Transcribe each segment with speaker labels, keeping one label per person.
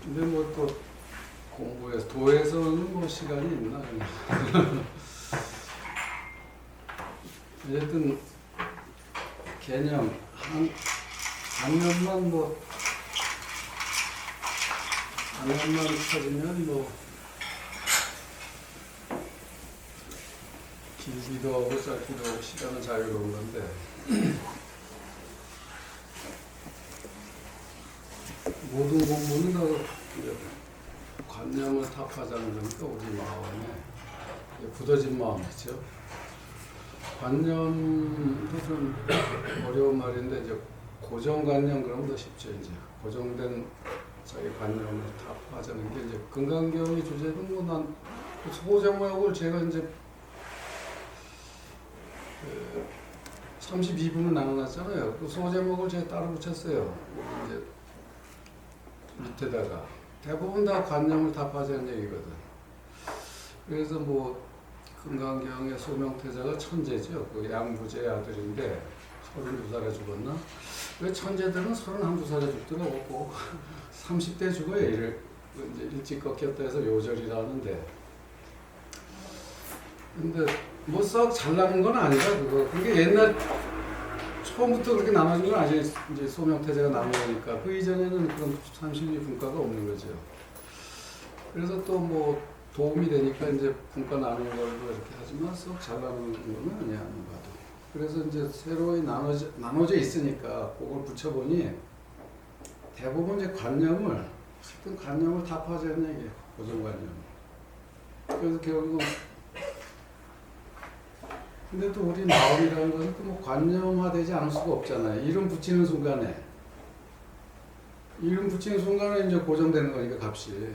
Speaker 1: 근데 뭐 또 공부해서 도에서는 뭐 시간이 있나 그냥. 어쨌든 개념 단면만 찾으면 뭐 길기도 하고 짧기도 하고 시간은 자유로운 건데 모든 공부는 다 관념을 타파하자는 거니까 우리 마음에 굳어진 마음이죠. 관념도 좀 어려운 말인데 이제 고정관념 그러면 더 쉽죠. 이제 고정된 자기 관념을 타파하자는 게 이제 금강경의 주제는 뭐난 소제목을 제가 이제 32분을 나눠놨잖아요. 그 소제목을 제가 따로 붙였어요. 이제 밑에다가 대부분 다 관념을 타파하자는 얘기거든. 그래서 뭐 금강경의 소명태자가 천재죠. 그 양부제의 아들인데 32살에 죽었나? 왜 천재들은 31살에 죽더라고. 30대 죽어요. 이제 일찍 꺾였다 해서 요절이라는데. 근데 뭐 썩 잘나는 건 아니다. 그게 옛날 처음부터 그렇게 나눠진 건 아니에요. 이제 소명태자가 나눈 거니까. 그 이전에는 그런 32 분과가 없는 거죠. 그래서 또 뭐 도움이 되니까 이제 분과 나누는 걸로 이렇게 하지만 썩 잘 나누는 건 아니야, 안 봐도. 그래서 이제 새로이 나눠져 있으니까 그걸 붙여보니 대부분 이제 관념을 타파하자는 얘기예요. 고정관념. 그래서 결국 근데 또 우리 마음이라는 것은 또 뭐 관념화되지 않을 수가 없잖아요. 이름 붙이는 순간에 이제 고정되는 거니까 값이.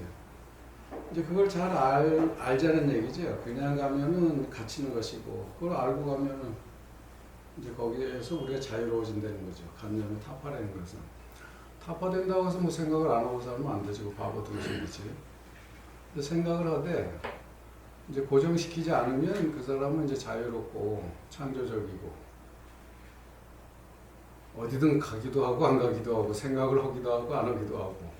Speaker 1: 이제 그걸 잘 알자는 얘기죠. 그냥 가면은 갇히는 것이고, 그걸 알고 가면은 이제 거기에서 우리가 자유로워진다는 거죠. 관념을 타파라는 것은. 타파된다고 해서 뭐 생각을 안 하고 살면 안 되지. 바보 등식이지. 생각을 하되, 이제 고정시키지 않으면 그 사람은 이제 자유롭고 창조적이고 어디든 가기도 하고 안 가기도 하고 생각을 하기도 하고 안 하기도 하고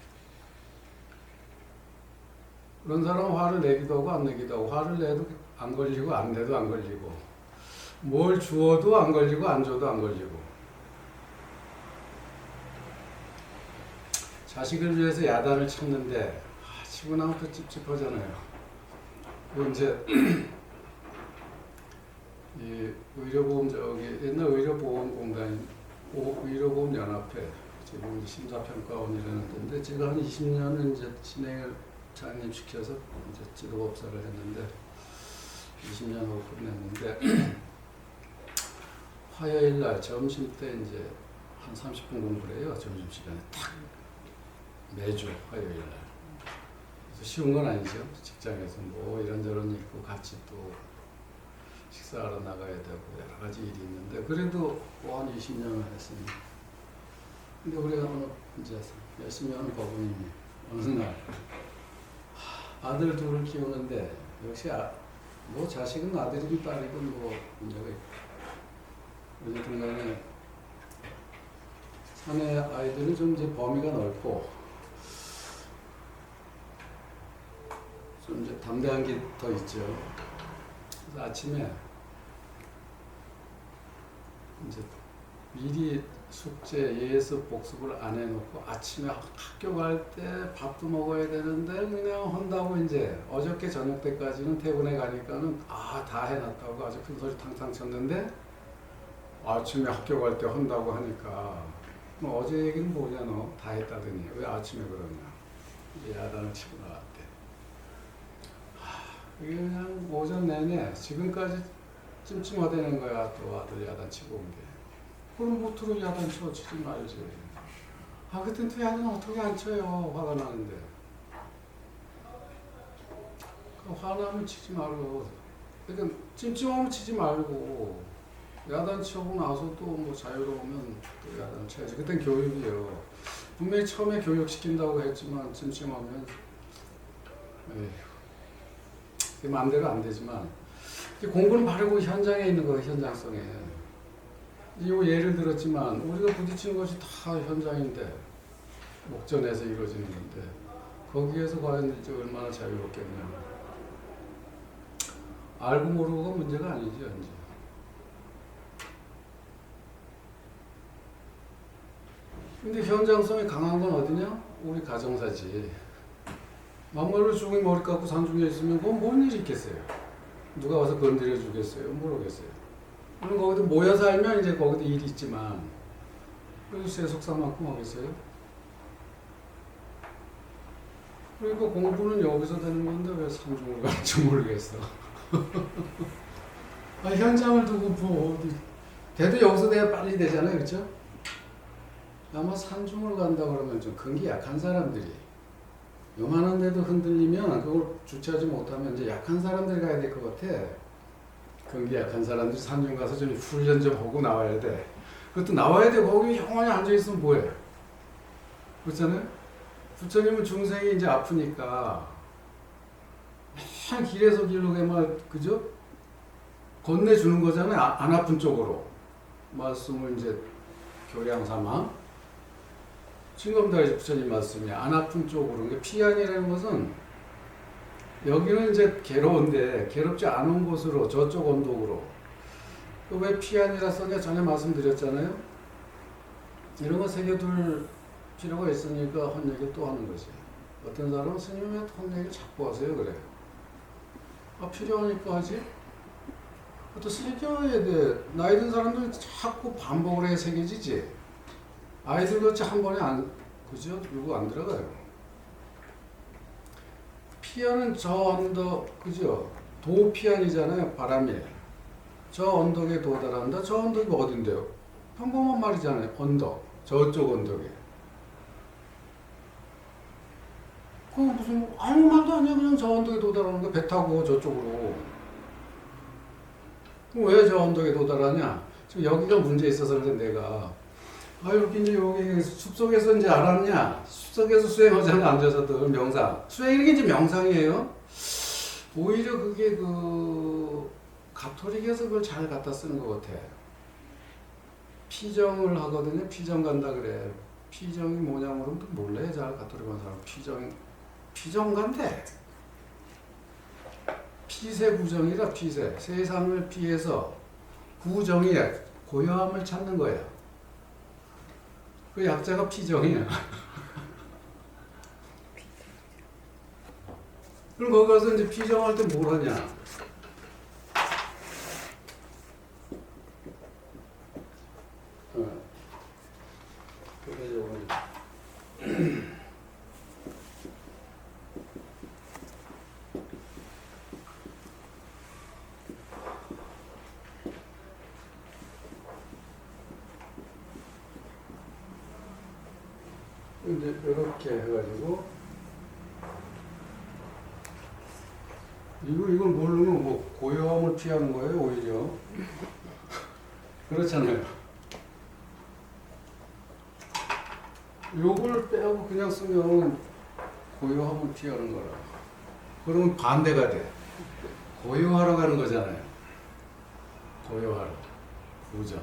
Speaker 1: 그런 사람은 화를 내기도 하고 안 내기도 하고 화를 내도 안 걸리고 안 내도 안 걸리고 뭘 주어도 안 걸리고 안 줘도 안 걸리고 자식을 위해서 야단을 쳤는데 치고 나면 또 찝찝하잖아요. 그 이제 이 의료보험 옛날 의료보험공단 의료보험연합회 지금 심사평가원이라는 데인데 제가 한 20년을 이제 진행을 장님 시켜서 이제 직업업사를 했는데 20년 후 끝냈는데 화요일 날 점심 때 이제 한 30분 공부를 해요. 점심 시간에 딱 매주 화요일 날. 쉬운 건 아니죠. 직장에서 뭐 이런저런 있고 같이 또 식사하러 나가야 되고 여러 가지 일이 있는데 그래도 뭐 한 20년을 했으니 근데 우리가 이제 열심히 하는 법원님이 어느 날 아들 둘을 키우는데 역시 뭐 자식은 아들이든 딸이든 뭐 문제가 있고 어쨌든 간에 사내 아이들은 좀 이제 범위가 넓고 좀 이제 담대한 게 더 있죠. 그래서 아침에 이제 미리 숙제, 예습, 복습을 안 해놓고 아침에 학교 갈 때 밥도 먹어야 되는데 그냥 한다고 이제 어저께 저녁 때까지는 퇴근해 가니까는 다 해놨다고 아주 큰 소리 탕탕 쳤는데 아침에 학교 갈 때 한다고 하니까 뭐 어제 얘기는 뭐냐 너 다 했다더니 왜 아침에 그러냐 이제 야단을 치고 나왔대. 이게 그냥 오전 내내 지금까지 찜찜하다는 거야. 또 아들 야단 치고 온 게. 그럼 모토로 야단 치지 말지. 그땐 또 야단 어떻게 안 쳐요. 화가 나는데. 화나면 치지 말고. 그러니까 찜찜하면 치지 말고 야단 치고 나서 또 뭐 자유로우면 또 야단 쳐야지. 그땐 교육이에요. 분명히 처음에 교육시킨다고 했지만 찜찜하면 에휴. 마음대로 안 되지만 공부는 바르고 현장에 있는 거예요. 현장성에. 이 예를 들었지만 우리가 부딪히는 것이 다 현장인데 목전에서 이루어지는 건데 거기에서 과연 이제 얼마나 자유롭겠냐. 알고 모르고가 문제가 아니죠, 이제. 근데 현장성이 강한 건 어디냐? 우리 가정사지. 막말로 죽이 머리 깎고 산중에 있으면 그건 뭔 일이 있겠어요? 누가 와서 건드려 주겠어요? 모르겠어요. 물론 거기도 모여 살면 이제 거기도 일이 있지만 그래도 세속사만큼 하겠어요? 그러니까 공부는 여기서 되는 건데 왜 산중을 갈지 모르겠어. 아, 현장을 두고 뭐 어디 돼도 여기서 돼야 빨리 되잖아요, 그렇죠? 아마 산중을 간다 그러면 좀 근기 약한 사람들이 요만한데도 흔들리면 그걸 주체하지 못하면 이제 약한 사람들이 가야 될 것 같아. 근기 약한 사람들이 산중 가서 좀 훈련 좀 하고 나와야 돼. 그것도 나와야 돼. 거기 영원히 앉아 있으면 뭐해? 그렇잖아요? 부처님은 중생이 이제 아프니까 한 길에서 길로 막 그죠? 건네주는 거잖아요. 안 아픈 쪽으로 말씀을 이제 교량 삼아. 진검다리 부처님 말씀이 안 아픈 쪽으로. 그러니까 피안이라는 것은 여기는 이제 괴로운데 괴롭지 않은 곳으로 저쪽 언덕으로. 왜 피안이라 썼냐 전에 말씀드렸잖아요. 이런 거 새겨둘 필요가 있으니까 헛얘기 또 하는 거지. 어떤 사람은 스님 왜 헛얘기를 자꾸 하세요 그래. 아 필요하니까 하지. 또 새겨야 돼. 나이 든 사람들 자꾸 반복을 해 새겨지지. 아이들 같이 한 번에 안, 그죠? 이거 안 들어가요. 피안은 저 언덕, 그죠? 도피안이잖아요, 바람이. 저 언덕에 도달한다? 저 언덕이 어딘데요? 평범한 말이잖아요, 언덕. 저쪽 언덕에. 그 무슨, 아무 말도 아니야. 그냥 저 언덕에 도달하는 거 배 타고 저쪽으로. 그럼 왜 저 언덕에 도달하냐? 지금 여기가 문제 있어서 그래, 내가. 아, 이렇게 이제 여기 숲속에서 이제 알았냐? 숲속에서 수행하잖아, 앉아서들 명상. 수행이 이제 명상이에요. 오히려 그게 가톨릭에서 그걸 잘 갖다 쓰는 것 같아. 피정을 하거든요. 피정 간다 그래. 피정이 뭐냐 물으면 몰래 잘 가톨릭 한 사람. 피정 간대. 피세 구정이라 피세. 세상을 피해서 구정이야. 고요함을 찾는 거야. 그 약자가 피정이야. 그럼 거기 가서 이제 피정할 때 뭘 하냐? 이제 이렇게 해가지고 이걸 모르면 뭐 고요함을 피하는 거예요 오히려. 그렇잖아요. 요걸 빼고 그냥 쓰면 고요함을 피하는 거라. 그러면 반대가 돼. 고요하러 가는 거잖아요. 고요하러. 부정.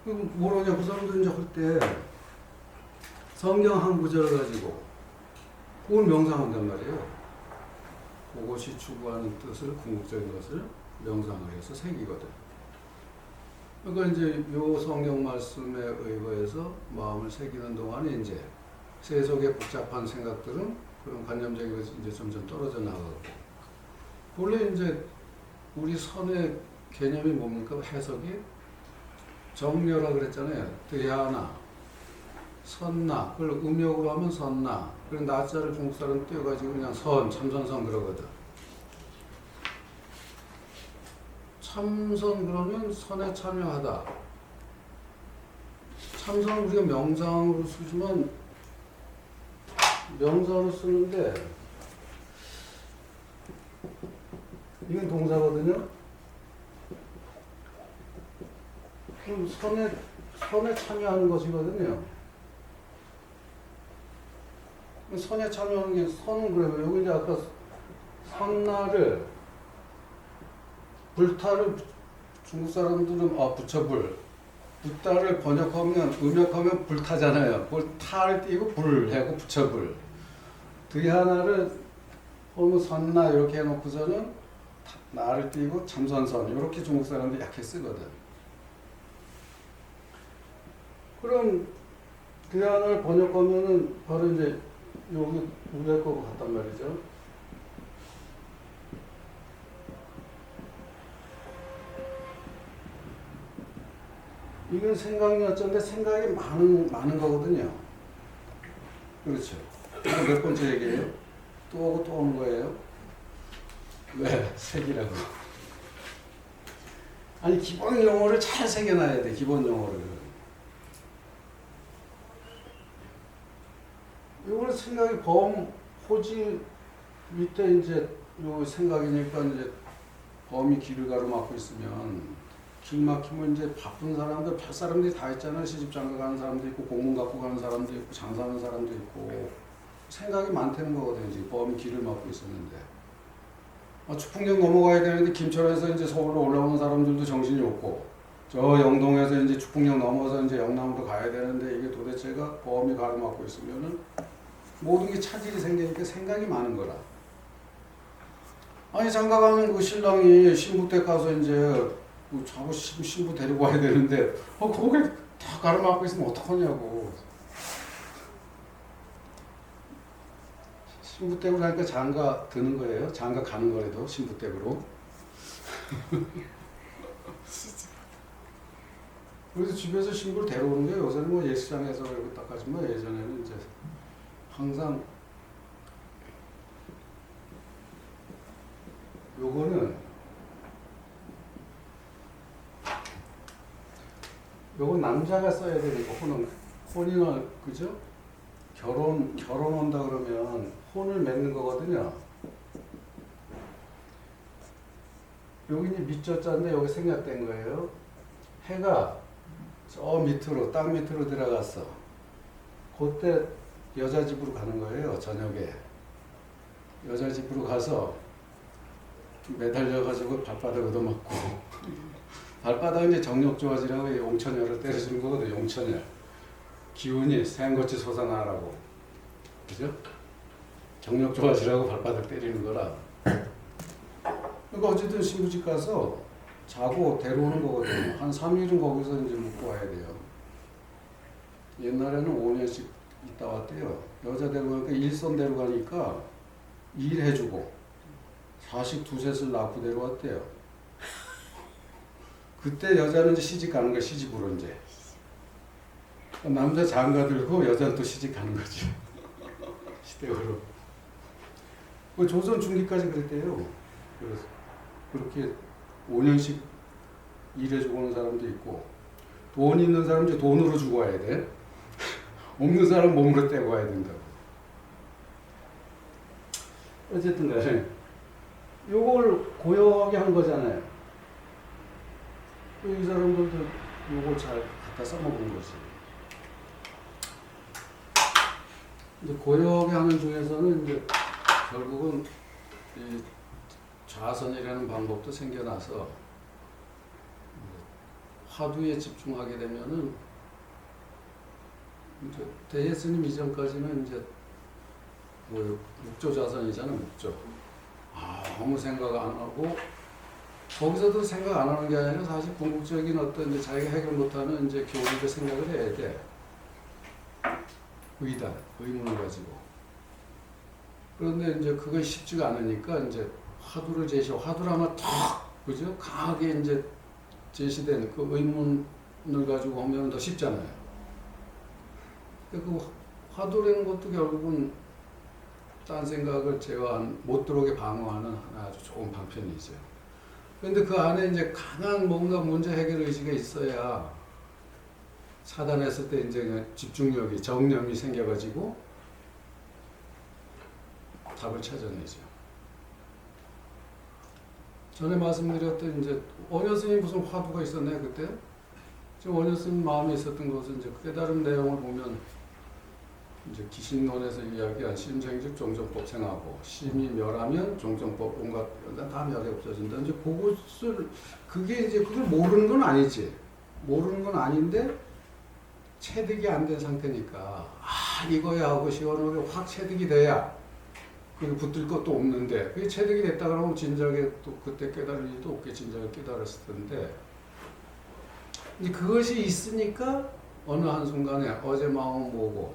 Speaker 1: 그럼 뭐라냐, 그 사람들 이제 할 때 성경 한 구절을 가지고 그걸 명상한단 말이에요. 그것이 추구하는 뜻을, 궁극적인 것을 명상을 해서 새기거든. 그러니까 이제 요 성경 말씀에 의거해서 마음을 새기는 동안에 이제 세속의 복잡한 생각들은 그런 관념적인 것이 이제 점점 떨어져 나가고. 원래 이제 우리 선의 개념이 뭡니까? 해석이 정려라 그랬잖아요. 드야나, 선나, 그걸 음역으로 하면 선나. 그리고 나자를 중국 사람 띄워가지고 그냥 선, 참선선 그러거든. 참선 그러면 선에 참여하다. 참선은 우리가 명상으로 쓰지만 명상으로 쓰는데 이건 동사거든요. 그럼 선에 참여하는 것이거든요. 선에 참여하는 게 선은 그래요. 여기 이제 아까 선나를 불타를 중국 사람들은 부처불 불타를 번역하면 음역하면 불타잖아요. 그걸 타를 띄고 불하고 부처불. 뒤 하나를 뭐 선나 이렇게 해놓고서는 나를 띄고 참선선 이렇게 중국 사람들이 약해 쓰거든. 그럼 뒤 하나를 번역하면은 바로 이제 여기 위에 거고 같단 말이죠. 이건 생각이었는데 생각이 많은 거거든요. 그렇죠. 몇 번째 얘기예요? 또 오고 또 오는 거예요? 왜? 색이라고. 아니 기본 용어를 잘 새겨놔야 돼. 기본 용어를. 이거는 생각이 호지 밑에 이제 요 생각이니까 이제 범이 길을 가로막고 있으면 길 막히면 이제 바쁜 사람들, 별 사람들이 다 있잖아요. 시집 장가 가는 사람도 있고, 공문 갖고 가는 사람도 있고, 장사하는 사람도 있고. 생각이 많다는 거거든요. 지금 범이 길을 막고 있었는데. 추풍령 넘어가야 되는데, 김천에서 이제 서울로 올라오는 사람들도 정신이 없고, 저 영동에서 이제 추풍령 넘어서 이제 영남으로 가야 되는데, 이게 도대체가 범이 가로막고 있으면은 모든 게 차질이 생기니까 생각이 많은 거라. 아니, 장가 가는 그 신랑이 신부댁 가서 이제 자고 신부 데리고 와야 되는데 거기 다 가로막고 있으면 어떡하냐고. 신부 댁으로 가니까 장가 드는 거예요? 장가 가는 거라도 신부 댁으로. 그래서 집에서 신부를 데려오는 게 요새는 뭐 예수장에서 이렇게 딱 하지만 예전에는 이제 항상 요건 남자가 써야 되니까 혼인을 그죠? 결혼한다 그러면 혼을 맺는 거거든요. 여기 이제 밑저자인데 여기 생략된 거예요. 해가 저 밑으로 땅 밑으로 들어갔어. 그때 여자 집으로 가는 거예요. 저녁에 여자 집으로 가서 매달려가지고 발바닥 얻어맞고 발바닥은 이제 정력조화지라고 용천열을 때려주는 거거든. 용천열. 기운이 생것이 솟아나라고. 그죠? 정력조화지라고 발바닥 때리는 거라. 그러니까 어쨌든 신부집 가서 자고 데려오는 거거든요. 한 3일은 거기서 이제 묵고 와야 돼요. 옛날에는 5년씩 있다 왔대요. 여자 데려가니까 일선 데려가니까 일해주고 자식 두셋을 낳고 데려왔대요. 그때 여자는 이제 시집 가는 거야. 시집으로 이제. 남자 장가 들고 여자는 또 시집 가는 거죠. 시댁으로. 조선 중기까지 그랬대요. 그래서 그렇게 5년씩 일해주고 오는 사람도 있고, 돈 있는 사람은 이제 돈으로 주고 와야 돼. 없는 사람 몸으로 떼고 와야 된다고. 어쨌든 간에 요걸 고요하게 한 거잖아요. 이 사람들도 요걸 잘 갖다 써먹은 거지. 이제 고요하게 하는 중에서는 이제 결국은 이 좌선이라는 방법도 생겨나서 화두에 집중하게 되면은 이제 대예스님 이전까지는 이제 뭐 묵조좌선이잖아. 묵조. 아무 생각 안 하고, 거기서도 생각 안 하는 게 아니라 사실 궁극적인 어떤 이제 자기가 해결 못하는 이제 교리를 생각을 해야 돼. 의문을 가지고. 그런데 이제 그게 쉽지가 않으니까 이제 화두를 화두라면 탁, 그죠? 강하게 이제 제시된 그 의문을 가지고 하면 더 쉽잖아요. 그 화두라는 것도 결국은 딴 생각을 못 들어오게 방어하는 하나 아주 좋은 방편이죠. 그런데 그 안에 이제 강한 뭔가 문제 해결 의지가 있어야 차단했을 때 이제 집중력이, 정념이 생겨가지고 답을 찾아내죠. 전에 말씀드렸던 이제 원효 스님 무슨 화두가 있었나요 그때? 지금 원효 스님 마음에 있었던 것은 이제 깨달음 내용을 보면 이제 기신론에서 이야기한 심생즉 종정법 생하고, 심이 멸하면 종정법 온갖 다 멸이 없어진다. 이제 그것을 그걸 모르는 건 아니지. 모르는 건 아닌데 체득이 안 된 상태니까 이거야 하고 시원하게 확 체득이 돼야 그 붙들 것도 없는데 그게 체득이 됐다 그러면 진작에 또 그때 깨달을 일도 없게 진작에 깨달았을 텐데 이제 그것이 있으니까 어느 한순간에 어제 마음은 뭐고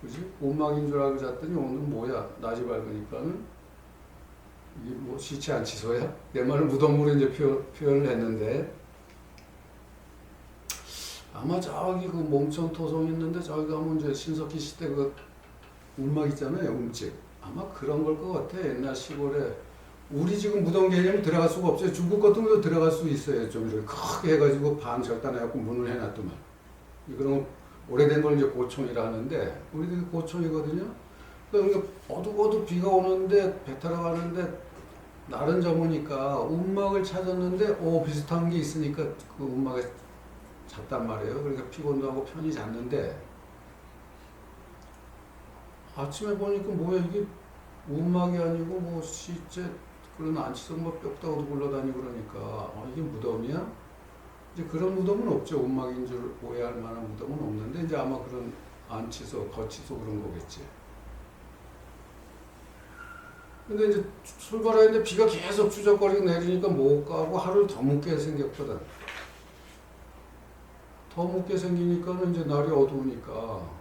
Speaker 1: 그지? 온막인 줄 알고 잤더니 오늘 뭐야 낮이 밝으니까는 이게 뭐 시체 안 치소야? 내 말을 무덤으로 이제 표현을 했는데 아마 저기 그 몽천 토성 있는데 저기 가면 이제 신석기 시대 그 운막 있잖아요, 움집. 아마 그런 걸 것 같아. 옛날 시골에 우리 지금 무덤 개념이 들어갈 수가 없어요. 중국 같은 것도 들어갈 수 있어요. 좀 이렇게 크게 해가지고 반 절단해갖고 문을 해놨더만. 그런 오래된 걸 이제 고총이라 하는데 우리들이 고총이거든요. 그러니까 어둑어둑 비가 오는데 배 타러 가는데 날은 저으니까 운막을 찾았는데 비슷한 게 있으니까 그 운막에 잤단 말이에요. 그러니까 피곤도 하고 편히 잤는데 아침에 보니까 뭐야 이게 운막이 아니고 뭐 시체 그런 안치성 뭐 뼈다구도 굴러다니고 그러니까 이게 무덤이야? 이제 그런 무덤은 없죠. 운막인 줄 오해할 만한 무덤은 없는데 이제 아마 그런 안치소, 거치소 그런 거겠지. 근데 이제 출발했는데 비가 계속 추적거리고 내리니까 못 가고 하루를 더 묵게 생겼거든. 더 묵게 생기니까는 이제 날이 어두우니까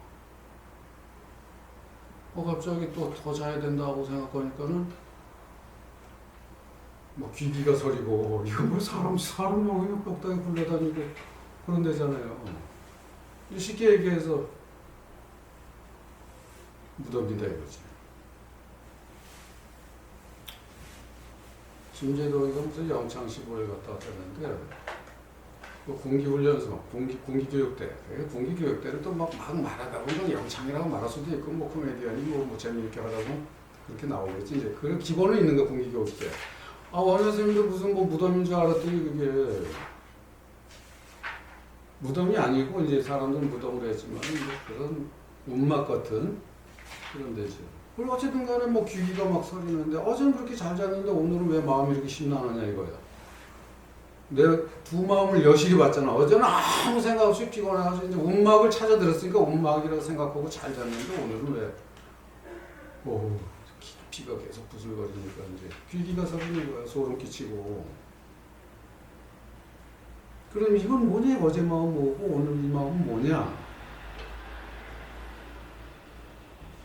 Speaker 1: 갑자기 또 더 자야 된다고 생각하니까는 뭐 귀기가 서리고 이거 뭐 사람 그냥 뼈다귀 굴러다니고 그런 데잖아요. 쉽게 얘기해서 무덤이다 이거지. 김제도이가 무슨 영창 15일 갔다 왔다는데 그 공기훈련소, 공기교육대. 공기교육대를 또 막 말하다 보면 영창이라고 말할 수도 있고, 뭐 코미디언이 뭐 재미있게 하다 보면 그렇게 나오겠지. 이제 그 기본은 있는 거, 공기교육대. 원효 선생님도 무슨 뭐 무덤인 줄 알았더니 그게 무덤이 아니고, 이제 사람들은 무덤으로 했지만, 그런 운막 같은 그런 데죠. 그리고 어쨌든 간에 뭐 귀기가 막 서리는데, 어제는 그렇게 잘 잤는데 오늘은 왜 마음이 이렇게 심란하냐 이거야. 내가 두 마음을 여실히 봤잖아. 어제는 아무 생각 없이 피곤해가지고 이제 운막을 찾아 들었으니까 운막이라고 생각하고 잘 잤는데 오늘은 왜 피가 계속 부슬거리니까 이제 귀기가 서리는 거야. 소름 끼치고. 그럼 이건 뭐냐? 어제 마음 뭐고 오늘 이 마음은 뭐냐?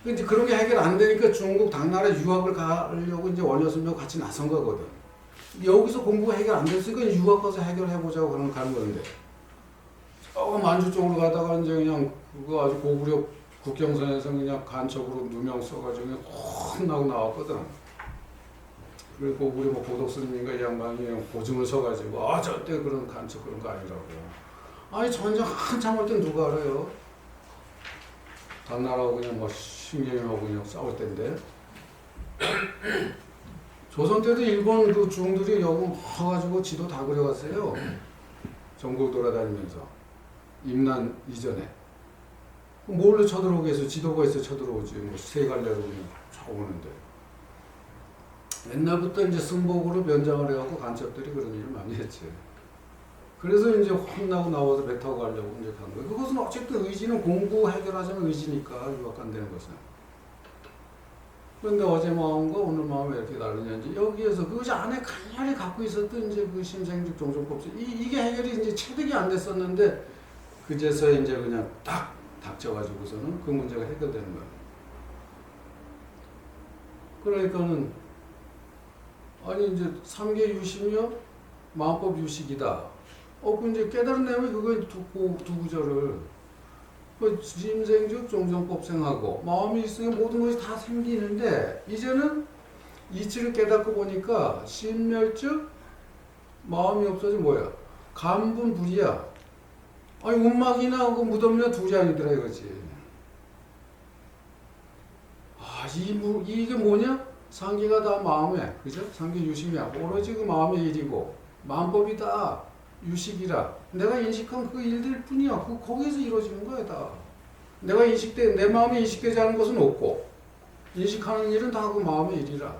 Speaker 1: 이제 그런 게 해결 안 되니까 중국 당나라 유학을 가려고 이제 원효선명 같이 나선 거거든. 여기서 공부가 해결 안 됐으니까 유학 가서 해결해보자고 그런 가는 건데. 만주 쪽으로 가다가 이제 그냥 그거 아주 고구려 국경선에서 그냥 간첩으로 누명 써가지고 그냥 혼나고 나왔거든. 그리고 고구려 뭐 고독스님인가 이 양반이 그냥 보증을 서가지고 절대 그런 간첩 그런 거 아니라고. 아니 전쟁 한참 할 땐 누가 알아요? 당나라하고 그냥 뭐 신경하고 그냥 싸울 때인데. 조선 때도 일본 그 중들이 여기 와가지고 지도 다 그려갔어요. 전국 돌아다니면서. 임난 이전에. 뭘로 쳐들어오겠어? 지도가 있어 쳐들어오지. 뭐 세 갈래로 그냥 쫙 오는데. 옛날부터 이제 승복으로 면장을 해갖고 간첩들이 그런 일을 많이 했지. 그래서 이제 혼나고 나와서 배 타고 가려고 이제 간 거예요. 그것은 어쨌든 의지는 공부 해결하자는 의지니까 유학 간다는 것은. 그런데 어제 마음과 오늘 마음이 이렇게 다르냐지. 여기에서 그것이 안에 간절히 갖고 있었던 이제 그 심생즉 종종법칙 이게 해결이 이제 체득이 안 됐었는데 그제서 이제 그냥 딱 닥쳐가지고서는 그 문제가 해결되는 거야. 그러니까는 아니 이제 삼계 유심이요 마음법 유식이다. 그 이제 깨달은 내용이 그거 두 구절을 심생즉 종정법생하고 마음이 있으면 모든 것이 다 생기는데 이제는 이치를 깨닫고 보니까 심멸즉 마음이 없어지 뭐야? 감분불이야. 아니 운막이나 그 무덤이나 둘이 아니더라 이거지. 이게 뭐냐? 상기가 다 마음에, 그죠? 상기 유심이야. 오로지 그 마음의 일이고 마음법이다. 유식이라. 내가 인식한 그 일들 뿐이야. 거기에서 이루어지는 거야, 다. 내가 내 마음에 인식되지 않은 것은 없고, 인식하는 일은 다 그 마음의 일이라.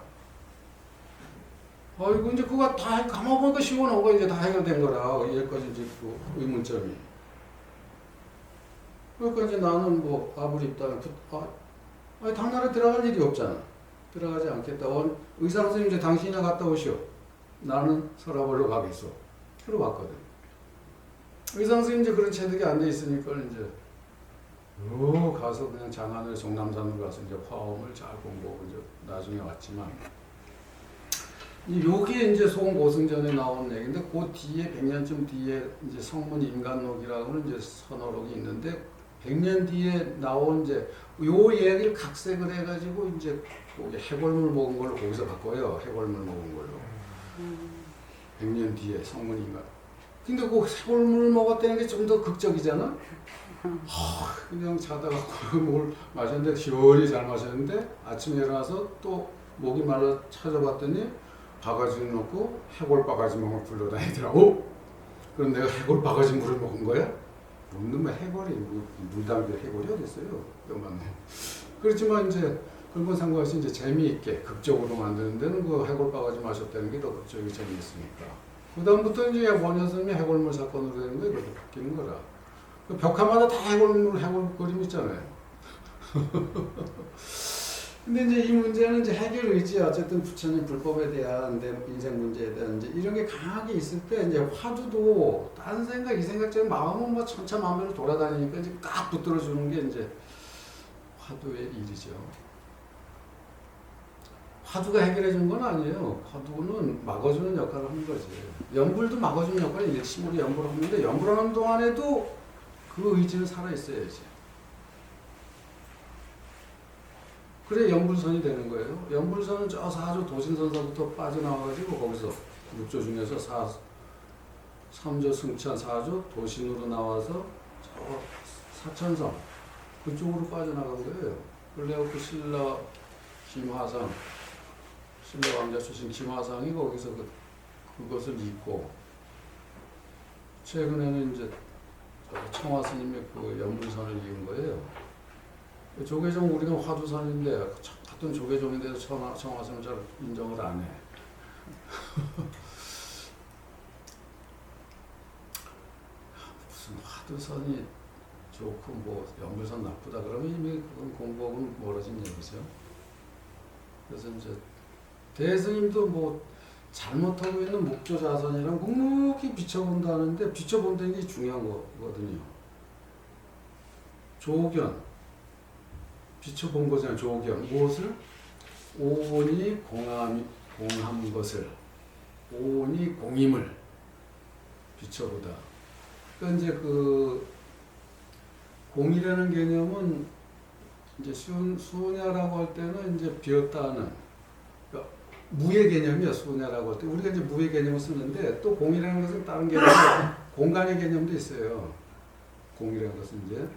Speaker 1: 아이고, 이제 그거 다, 가만 보니까 시원하고 이제 다 해결된 거라. 여기까지 이제 그 의문점이. 그러니까 이제 나는 뭐, 아무리 입다가, 당나라 들어갈 일이 없잖아. 들어가지 않겠다. 의사 선생님 이제 당신이나 갔다 오시오. 나는 서랍으로 가겠소. 들어봤거든. 의사 선생님 이제 그런 체득이 안 돼 있으니까 이제 가서 그냥 장안을 정남산으로 가서 이제 화엄을 잘 공부하고 이제 나중에 왔지만 요게 이제 소음고승전에 나온 얘기인데 그 뒤에 100년쯤 뒤에 이제 성문 인간록이라고는 이제 선어록이 있는데 100년 뒤에 나온 이제 요 얘기를 각색을 해가지고 이제 해골물 먹은 걸로 거기서 바꿔요. 해골물 먹은 걸로. 100년 뒤에 성문 인간. 근데 그 해골물 먹었다는 게 좀 더 극적이잖아. 그냥 자다가 뭘 마셨는데 시원히 잘 마셨는데 아침에 일어나서 또 목이 말라 찾아봤더니 바가지를 넣고 해골 바가지 먹을 굴러다니더라고. 그럼 내가 해골 바가지 물을 먹은 거야? 없는 뭐 해골이 물 담글 해골이 어디 있어요? 요만. 그렇지만 이제 그건 상관없이 이제 재미있게 극적으로 만드는 데는 그 해골 바가지 마셨다는 게 더 극적이 재미있으니까. 그 다음부터 이제 원효선이 해골물 사건으로 되는 거예요. 그렇게 바뀌는 거라. 그 벽화마다 다 해골 그림 있잖아요. 근데 이제 이 문제는 이제 해결 의지, 어쨌든 부처님 불법에 대한 인생 문제에 대한 이제 이런 게 강하게 있을 때 이제 화두도 딴 생각, 이 생각처럼 마음은 뭐 천차만별로 돌아다니니까 이제 딱 붙들어 주는 게 이제 화두의 일이죠. 화두가 해결해 주는 건 아니에요. 화두는 막아주는 역할을 하는 거지. 연불도 막아주는 역할이 이제 심으로 연불을 하는데 연불하는 동안에도 그 의지는 살아 있어야지. 그래 연불선이 되는 거예요. 연불선은 저 사조 도신선사부터 빠져나와가지고 거기서 6조 중에서 3조 승천 4조 도신으로 나와서 저 사천성 그쪽으로 빠져나간 거예요. 그래갖고 신라 김화상 신라 왕자 출신 김화상이 거기서 그것을 잊고 최근에는 이제 청화 스님이 그 연불선을 이은 거예요. 조계종 우리가 화두산인데 같은 조계종인데도 청화선을 잘 인정을 안 해. 무슨 화두선이 좋고 뭐 연불선 나쁘다 그러면 이미 그건 공부하고는 멀어진 얘기죠. 그래서 이제 대스님도 뭐 잘못하고 있는 목조자선이랑 묵묵히 비춰본다는데 비춰본다는 게 중요한 거거든요. 조견 비춰본 거잖아요. 조견 무엇을? 오온이 공함 것을 오온이 공임을 비춰보다. 그러니까 이제 그 공이라는 개념은 이제 수냐라고 할 때는 이제 비었다는 그러니까 무의 개념이야. 수냐라고 할 때 우리가 이제 무의 개념을 쓰는데 또 공이라는 것은 다른 개념 공간의 개념도 있어요. 공이라는 것은 이제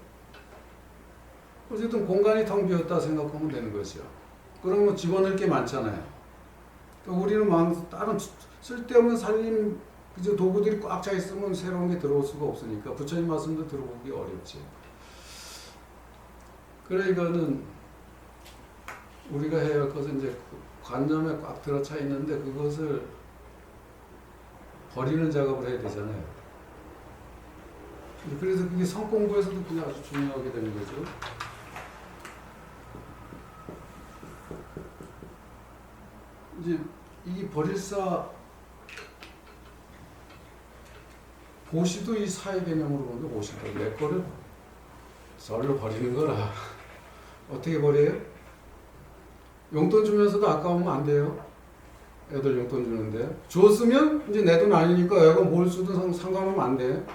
Speaker 1: 어쨌든 공간이 텅 비었다 생각하면 되는 것이요. 그러면 집어넣을 게 많잖아요. 그러니까 우리는 다른 쓸데없는 살림 그저 도구들이 꽉 차 있으면 새로운 게 들어올 수가 없으니까 부처님 말씀도 들어보기 어렵지. 그래 이거는 우리가 해야 할 것은 이제 관념에 꽉 들어차 있는데 그것을 버리는 작업을 해야 되잖아요. 그래서 그게 성공부에서도 그게 아주 중요하게 되는 거죠. 이제 이 버릴사 보시도 이 사회 개념으로 보는데 보시도 내 거를 절로 버리는 거라. 어떻게 버려요? 용돈 주면서도 아까우면 안 돼요. 애들 용돈 주는데 줬으면 이제 내 돈 아니니까 애가 뭘 쓰든 상관하면 안 돼.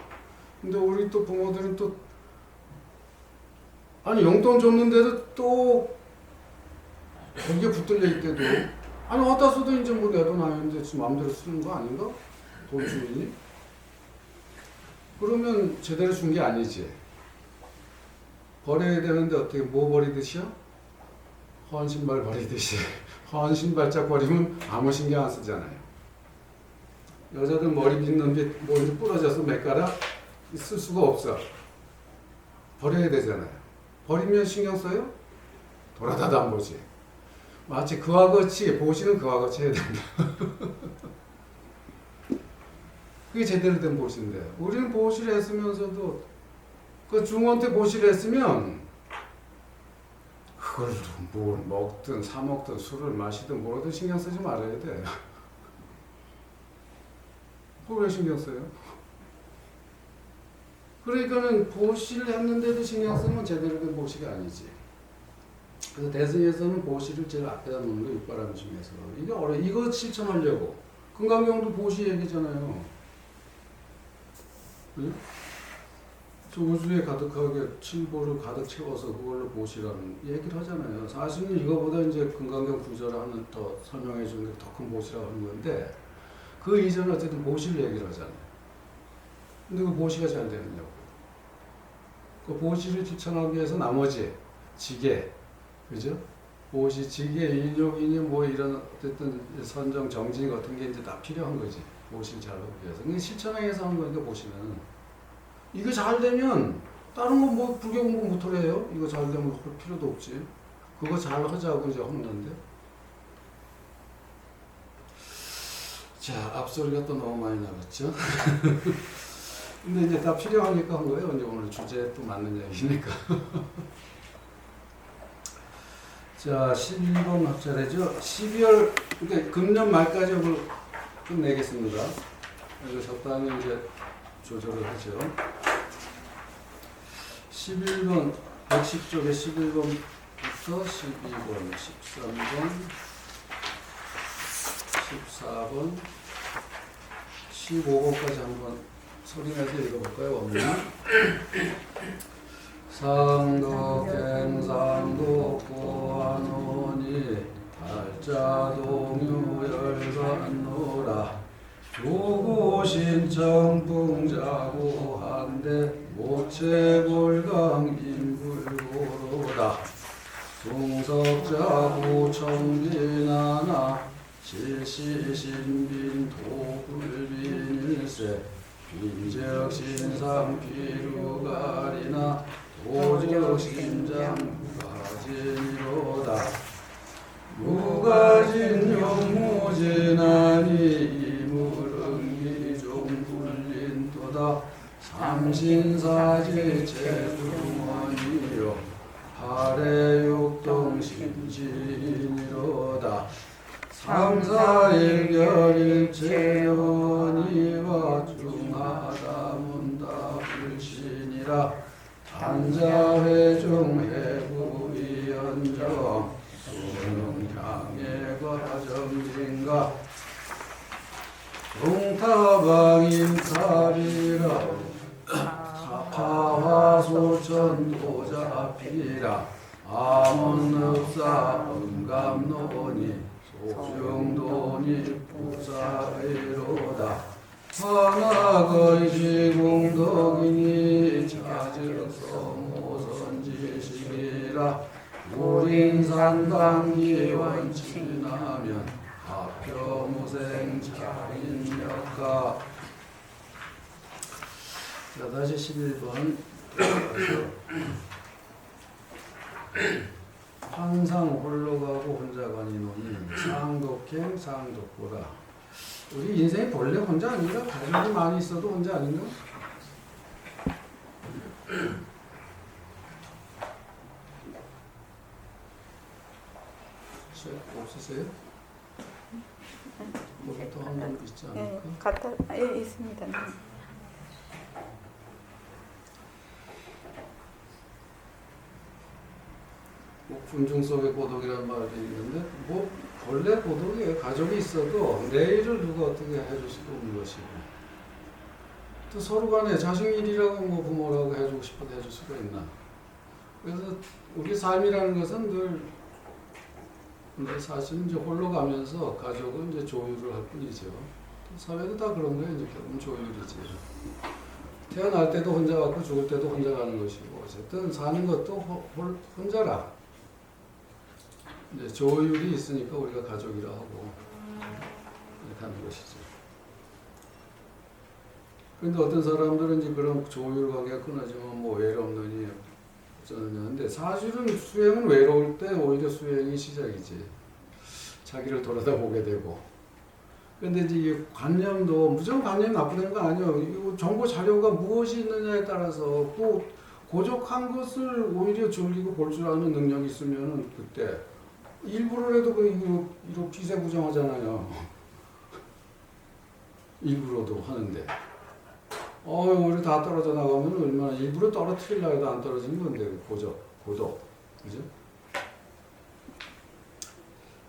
Speaker 1: 근데 우리 또 부모들은 또 아니 용돈 줬는데도 또 거기에 붙들려 있대도 아니 어디다 써도 이제 뭐 내 돈 아닌데 지금 마음대로 쓰는 거 아닌가? 돈 주인이? 그러면 제대로 준 게 아니지. 버려야 되는데 어떻게 뭐 버리듯이요? 헌 신발 버리듯이. 헌 신발짝 버리면 아무 신경 안 쓰잖아요. 여자들 머리 빗는 게 뭔지 부러져서 맥가락 쓸 수가 없어. 버려야 되잖아요. 버리면 신경 써요? 돌아다도 안 보지. 마치 그와 같이 보시는 그와 같이 해야 된다. 그게 제대로 된 보시인데 우리는 보시를 했으면서도 그 중원때 보시를 했으면 그걸 뭘 먹든 사 먹든 술을 마시든 뭐라든 신경 쓰지 말아야 돼. 그걸 왜 신경 써요? 그러니까는 보시를 했는데도 신경 쓰면 제대로 된 보시가 아니지. 그래서 대승에서는 보시를 제일 앞에다 놓는 거 육바람 중에서 이게 이거 실천하려고 금강경도 보시 얘기잖아요. 응? 저 우주에 가득하게 칠보를 가득 채워서 그걸로 보시라는 얘기를 하잖아요. 사실은 이거보다 이제 금강경 구절을 하는 더 설명해 주는 게 더 큰 보시라고 하는 건데 그 이전에 어쨌든 보시를 얘기를 하잖아요. 근데 그 보시가 잘 되느냐고. 그 보시를 실천하기 위해서 나머지 지계, 그죠? 보시, 지계, 인욕이니 뭐 이런 어쨌든 선정, 정진 같은 게 이제 다 필요한 거지. 보시를 잘 하기 위해서. 근데 실천하기위해서 하는 거니까 보시는. 이거 잘 되면 다른 건 뭐 불교 공부 못하래요. 이거 잘 되면 할 필요도 없지. 그거 잘 하자고 이제 하는 건데. 자, 앞소리가 또 너무 많이 나갔죠. 근데 이제 다 필요하니까 한 거예요. 이제 오늘 주제에 또 맞는 얘기니까. 자, 12번 합차례죠. 12월, 그러니까 금년 말까지 이걸 끝내겠습니다. 그래서 적당히 이제 조절을 하죠. 11번, 110쪽에 11번부터 12번, 13번, 14번, 15번까지 한번 소리내서 읽어볼까요? 원문. 상덕행상도 고안오니 달자동유열반노라 조고신청풍자고한데 모체골강 인불고로다 송석자고 청빈하나 실시신빈 도불빈일세 빈적신상 비루가리나 도적신장 무가진이로다 무가진 용무진하니 이물응기종 불린도다 삼신사지 제주원이요 하래육동신진이로다 삼사일결일체연이와 중하다문다불신이라 단자회중해부위연정 수능향예과정진가 동타방임탑이라 파화소천도자필이라 아몬읍사 음감노니 소중돈이 부사의로다 하나거이지공덕이니 자적성호선지식이라 우린산당기원친하면 합표무생차인역가. 자, 다시 11번 항상 홀로 가고 혼자 가니노니 상독행 상독보라. 우리 인생이 본래 혼자 아닌가? 가족이 많이 있어도 혼자 아닌가? 없으세요? 뭐가 더 한 번 있지 않을까?
Speaker 2: 네, 갖다 있습니다.
Speaker 1: 뭐 군중 속의 고독이라는 말이 있는데 뭐 본래 고독이에요. 가족이 있어도 내일을 누가 어떻게 해줄 수도 없는 것이고 또 서로 간에 자식 일이라고 뭐 부모라고 해주고 싶어도 해줄 수가 있나. 그래서 우리 삶이라는 것은 늘 근데 사실은 이제 홀로 가면서 가족은 이제 조율을 할 뿐이죠. 사회도 다 그런 거예요. 이제 결국은 조율이지. 태어날 때도 혼자 왔고 죽을 때도 혼자 가는 것이고 어쨌든 사는 것도 혼자라. 이제 조율이 있으니까 우리가 가족이라 하고 이렇게 하는 것이죠. 그런데 어떤 사람들은 이제 그런 조율 관계가 끊어지면 뭐 외롭느니 어쩌느냐. 사실은 수행은 외로울 때 오히려 수행이 시작이지. 자기를 돌아다보게 되고. 근데 이제 이 관념도 무조건 관념이 나쁘다는 거 아니에요. 이 정보 자료가 무엇이 있느냐에 따라서 또 고적한 것을 오히려 즐기고 볼 줄 아는 능력이 있으면은 그때 일부러라도 이거 비세부정하잖아요. 일부러도 하는데. 우리 다 떨어져 나가면 얼마나 일부러 떨어뜨리려고 해도 안 떨어지는 건데, 고독. 그죠?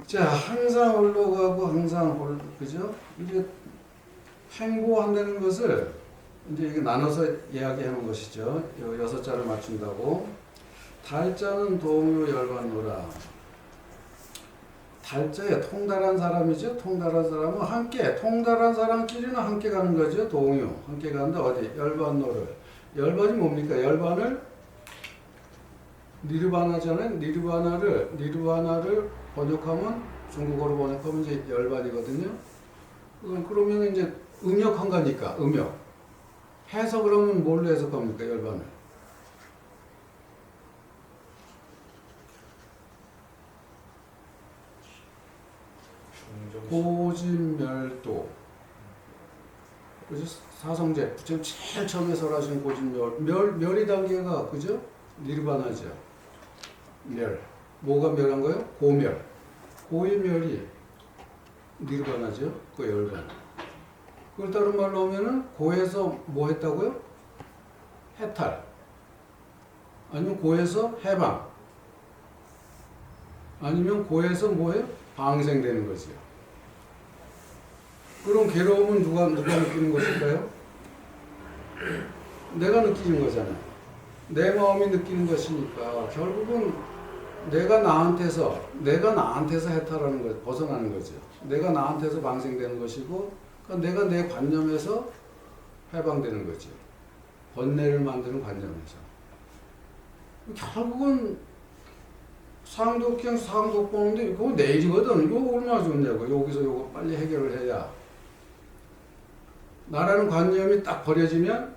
Speaker 1: 자, 항상 올라가고, 그죠? 이게 행보한다는 것을 이제 이게 나눠서 이야기해 놓은 것이죠. 여섯 자를 맞춘다고. 달자는 동요 열반노라. 달자에 통달한 사람이죠. 통달한 사람은 함께, 통달한 사람끼리는 함께 가는 거죠. 동요. 함께 가는데 어디? 열반노를. 열반이 뭡니까? 열반을 니르바나잖아요. 니르바나를 번역하면, 중국어로 번역하면 이제 열반이거든요. 그러면 이제 음역한 거니까, 음역. 해석을 하면 뭘로 해석합니까? 열반을. 고진멸도. 그죠? 사성제. 부처님 제일 처음에 설하신 고진멸. 멸이 단계가, 그죠? 니르바나죠. 멸. 뭐가 멸한 거예요? 고멸. 고의 멸이 니르바나죠. 그 열반. 그걸 다른 말로 하면은 고에서 뭐 했다고요? 해탈. 아니면 고에서 해방. 아니면 고에서 뭐예요? 방생되는 거지요. 그럼 괴로움은 누가 느끼는 것일까요? 내가 느끼는 거잖아요. 내 마음이 느끼는 것이니까 결국은 내가 나한테서 해탈하는 거, 벗어나는 거죠. 내가 나한테서 방생되는 것이고, 그러니까 내가 내 관념에서 해방되는 거죠. 번뇌를 만드는 관념에서. 결국은 상독 보는데 그거 내일이거든. 이거 얼마나 좋냐고. 여기서 이거 빨리 해결을 해야. 나라는 관념이 딱 버려지면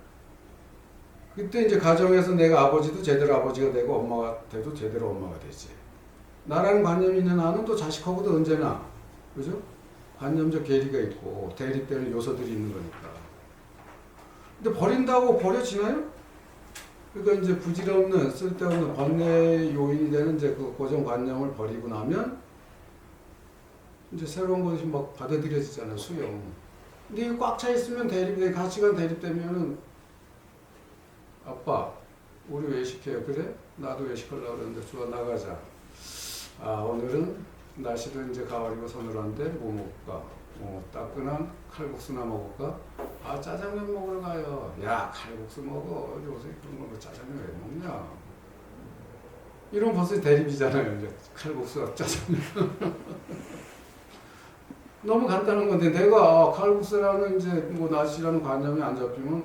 Speaker 1: 그때 이제 가정에서 내가 아버지도 제대로 아버지가 되고 엄마가 돼도 제대로 엄마가 되지. 나라는 관념이 있는 나는 또 자식하고도 언제나, 그죠? 관념적 괴리가 있고 대립되는 요소들이 있는 거니까. 근데 버린다고 버려지나요? 그러니까 이제 부질없는 쓸데없는 번뇌 요인이 되는 이제 그 고정관념을 버리고 나면 이제 새로운 것이 막 받아들여지잖아요. 수용. 근데 이게 꽉 차 있으면 가치관 대립되면은 아빠 우리 외식해요. 그래? 나도 외식하려고 그러는데 좋아 나가자. 오늘은 날씨도 이제 가을이고 서늘한데 뭐 먹을까? 따끈한 칼국수나 먹을까? 짜장면 먹으러 가요. 야 칼국수 먹어. 요새 그런 거 짜장면 왜 먹냐? 이런 벌써 대립이잖아요. 이제 칼국수와 짜장면. 너무 간단한 건데 내가 칼국수라는 이제 뭐 날씨라는 관념이 안 잡히면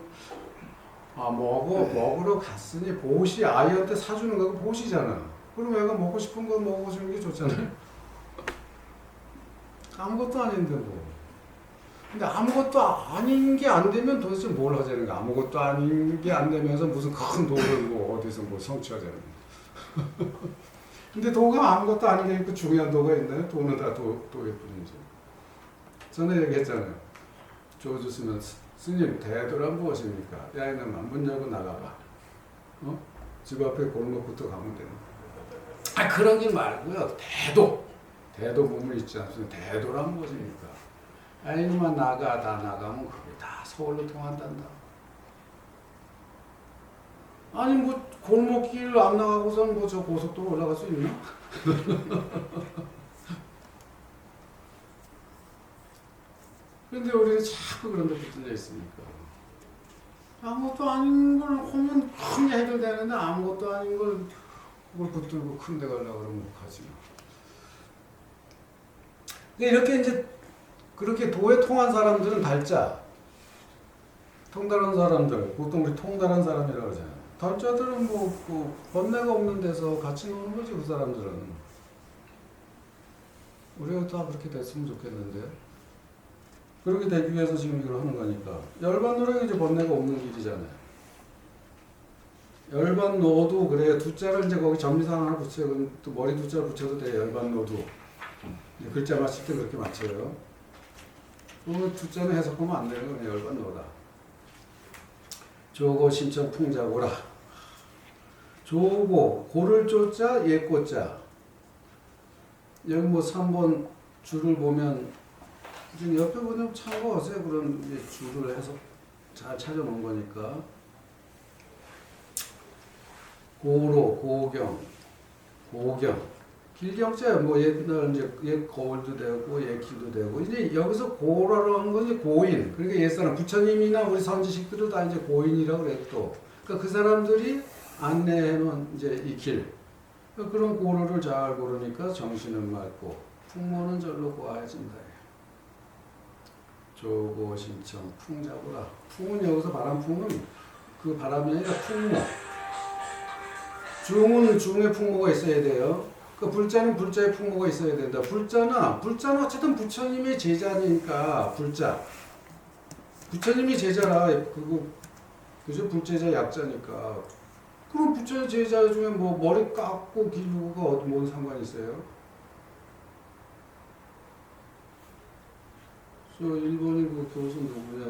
Speaker 1: 먹으러 갔으니 보시 아이한테 사주는 거가 보시잖아. 그럼 애가 먹고 싶은 거 먹어주는 게 좋잖아요. 아무것도 아닌데 뭐. 근데 아무것도 아닌 게 안 되면 도대체 뭘 하자는 거야. 아무것도 아닌 게 안 되면서 무슨 큰 도를 뭐 어디서 뭐 성취하자는 거야. 근데 도가 아무것도 아닌 게 있고 중요한 도가 있나요? 도는 다 도일 뿐이죠. 전에 얘기했잖아요. 조주 쓰면 스님 대도란 무엇입니까? 야 이놈아 문 열고 나가봐. 집 앞에 골목부터 가면 되는 거야. 그런 게 말고요. 대도 몸을 잊지 않습니까? 대도란 무엇입니까? 이놈아 나가 다 나가면 그게 다 서울로 통한단다. 아니 뭐 골목길 안 나가고선 뭐 저 고속도로 올라갈 수 있나? 근데 우리는 자꾸 그런 데 붙들려 있으니까 아무것도 아닌 걸 하면 큰 게 해결되는데 아무것도 아닌 걸 그걸 붙들고 큰 데 가려고 그러면 못하지. 이렇게 이제 그렇게 도에 통한 사람들은 달자. 통달한 사람들, 보통 우리 통달한 사람이라고 그러잖아요. 달자들은 뭐 번뇌가 없는 데서 같이 노는 거지 그 사람들은. 우리가 다 그렇게 됐으면 좋겠는데. 그렇게 되기 위해서 지금 이걸 하는 거니까. 열반노력이 이제 번뇌가 없는 길이잖아요. 열반노도 그래요. 두자를 이제 거기 점리상 하나 붙여요. 또 머리 두자를 붙여도 돼요. 열반노도. 글자 맞힐 때 그렇게 맞춰요. 그러면 두자는 해석하면 안 돼요. 그냥 열반노다. 조고 신청 풍자고라. 조고, 고를 조자, 예꼬자. 여기 뭐 3번 줄을 보면 지금 옆에 보면 참고하세요. 그런 이제 줄을 해서 잘 찾아놓은 거니까. 고로, 고경, 고경. 길경자 뭐 옛날 이제 옛 거울도 되고 옛 길도 되고 이제 여기서 고라로 한 것이 고인. 그러니까 옛사람 부처님이나 우리 선지식들은 다 이제 고인이라고 그랬고. 그러니까 그 사람들이 안내해놓은 이제 이 길. 그런 고로를 잘 고르니까 정신은 맑고 풍모는 절로 고아해진다. 조고 신청 풍자고라. 풍은 여기서 바람풍은 그 바람이 아니라 풍모. 중은 중에 풍모가 있어야 돼요. 그 불자는 불자에 풍모가 있어야 된다. 불자는 어쨌든 부처님의 제자니까 불자. 부처님이 제자라 그죠? 불제자 약자니까. 그럼 부처 제자 중에 뭐 머리 깎고 기르고가 뭔 상관이 있어요? 저 일본인 그 교수 누구냐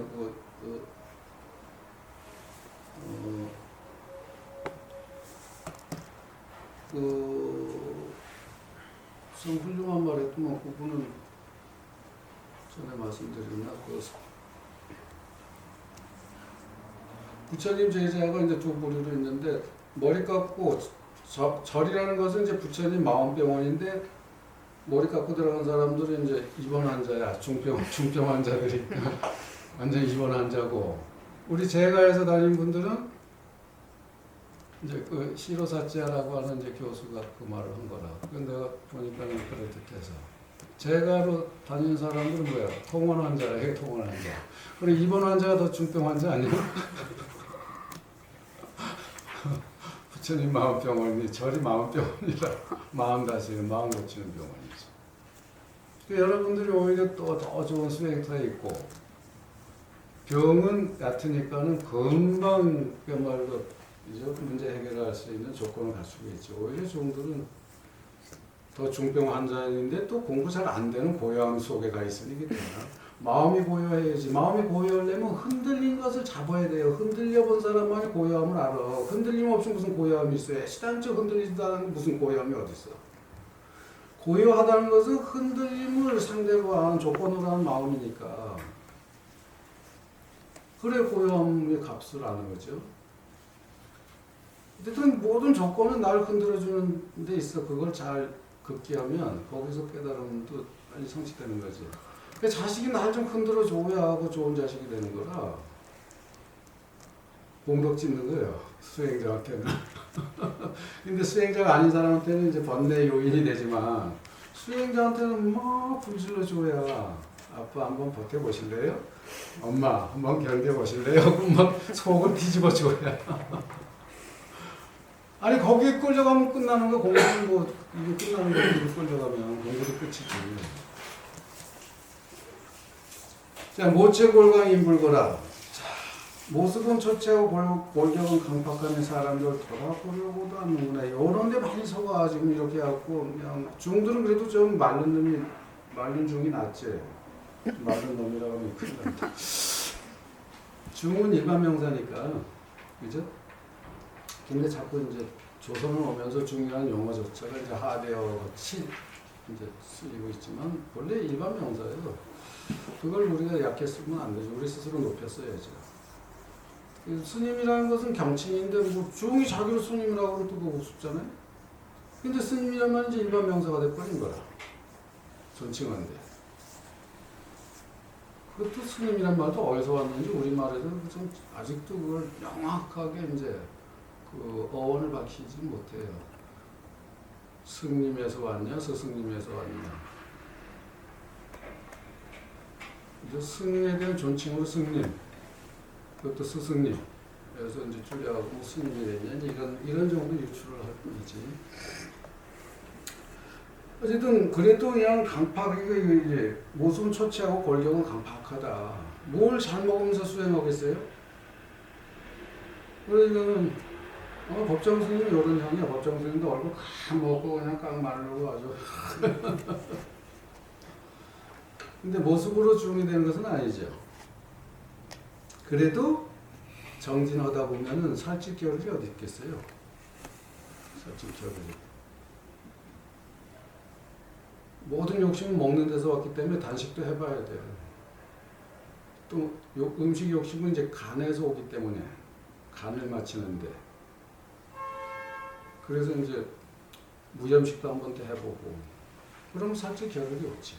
Speaker 1: 좀 훌륭한 말 했더만 그분은 전에 말씀드렸나? 부처님 제자가 이제 두 부류로 있는데 머리 깎고 절이라는 것은 이제 부처님 마음병원인데 머리 깎고 들어간 사람들은 이제 입원 환자야. 중병 환자들이니까 완전 입원 환자고 우리 제가에서 다닌 분들은 이제 그 시로사치아라고 하는 이제 교수가 그 말을 한 거라. 근데 내가 보니까는 그럴듯해서 제가로 다니는 사람들은 뭐야? 통원 환자라 해. 통원 환자. 그리고 입원 환자가 더 중병 환자 아니야? 부처님 마음병원이 절이 마음병원이라 마음 다스리는 마음 고치는 병원이죠. 그러니까 여러분들이 오히려 또 더 좋은 수행터에 있고 병은 얕으니까는 금방 그야말로 문제 해결할 수 있는 조건을 갖추고 있죠. 오히려 종들은 더 중병 환자인데 또 공부 잘 안 되는 고요함 속에 가 있으니까 마음이 고요해야지. 마음이 고요하려면 흔들린 것을 잡아야 돼요. 흔들려 본 사람만이 고요함을 알아. 흔들림 없이 무슨 고요함이 있어요. 시당초 흔들리지도 않은 무슨 고요함이 어디 있어. 고요하다는 것은 흔들림을 상대로 하는 조건으로 하는 마음이니까. 그래 고요함의 값을 아는 거죠. 어쨌든 모든 조건은 날 흔들어주는 데 있어. 그걸 잘 극기하면 거기서 깨달음도 빨리 성취되는 거지. 그러니까 자식이 날 좀 흔들어줘야 하고 좋은 자식이 되는 거라 공덕 짓는 거예요. 수행자한테는. 근데 수행자가 아닌 사람한테는 이제 번뇌 요인이 되지만 수행자한테는 막 불질러줘야 아빠 한번 버텨보실래요? 엄마 한번 견뎌보실래요? 막 속을 뒤집어줘야. 아니 거기에 끌려가면 끝나는 거. 공부는 뭐 이게 끝나는 거. 이게 끌려가면 공부도 끝이지. 자, 모체골강 인불거라. 자, 모습은 초췌하고 골격은 강팍하는 사람들 돌아보려고도 하는구나. 이런 데 많이 속아. 지금 이렇게 해갖고 그냥 중들은 그래도 좀 마른 중이 낫지. 마른 놈이라고 하면 큰일 난다. 중은 일반 명사니까. 그죠? 근데 자꾸 이제 조선을 오면서 중요한 용어 자체가 이제 하되어 치 이제 쓰이고 있지만 본래 일반 명사예요. 그걸 우리가 약해 쓰면 안 되죠. 우리 스스로 높여 써야죠. 스님이라는 것은 경칭인데 뭐 중이 자기를 스님이라고 하면 또 그거 우습잖아요. 근데 스님이란 말은 이제 일반 명사가 돼버린 거라. 존칭한데. 그것도 스님이란 말도 어디서 왔는지 우리말에서 좀 아직도 그걸 명확하게 이제 그 어원을 밝히지 못해요. 스님에서 왔냐, 스승님에서 왔냐. 이제 스님에 대한 존칭으로 스님, 그것도 스승님. 그래서 이제 줄여가고 뭐 스님이 되냐 이런 정도 유출을 할 뿐이지. 어쨌든 그래도 그냥 강팍하게 이제 모습은 초췌하고 골격은 강팍하다. 뭘 잘 먹으면서 수행하겠어요? 그러니까는 법정 스님이 이런 형이야. 법정 스님도 얼굴 꽉 먹고 그냥 깡 마르고 아주. 근데 모습으로 중이 되는 것은 아니죠. 그래도 정진하다 보면은 살찔 겨를이 어디 있겠어요? 좀 기억해줘. 모든 욕심은 먹는 데서 왔기 때문에 단식도 해봐야 돼. 또 음식 욕심은 이제 간에서 오기 때문에 간을 맞추는데. 그래서 이제 무염식도 한번 더 해보고. 그럼 살짝 겨를이 없지.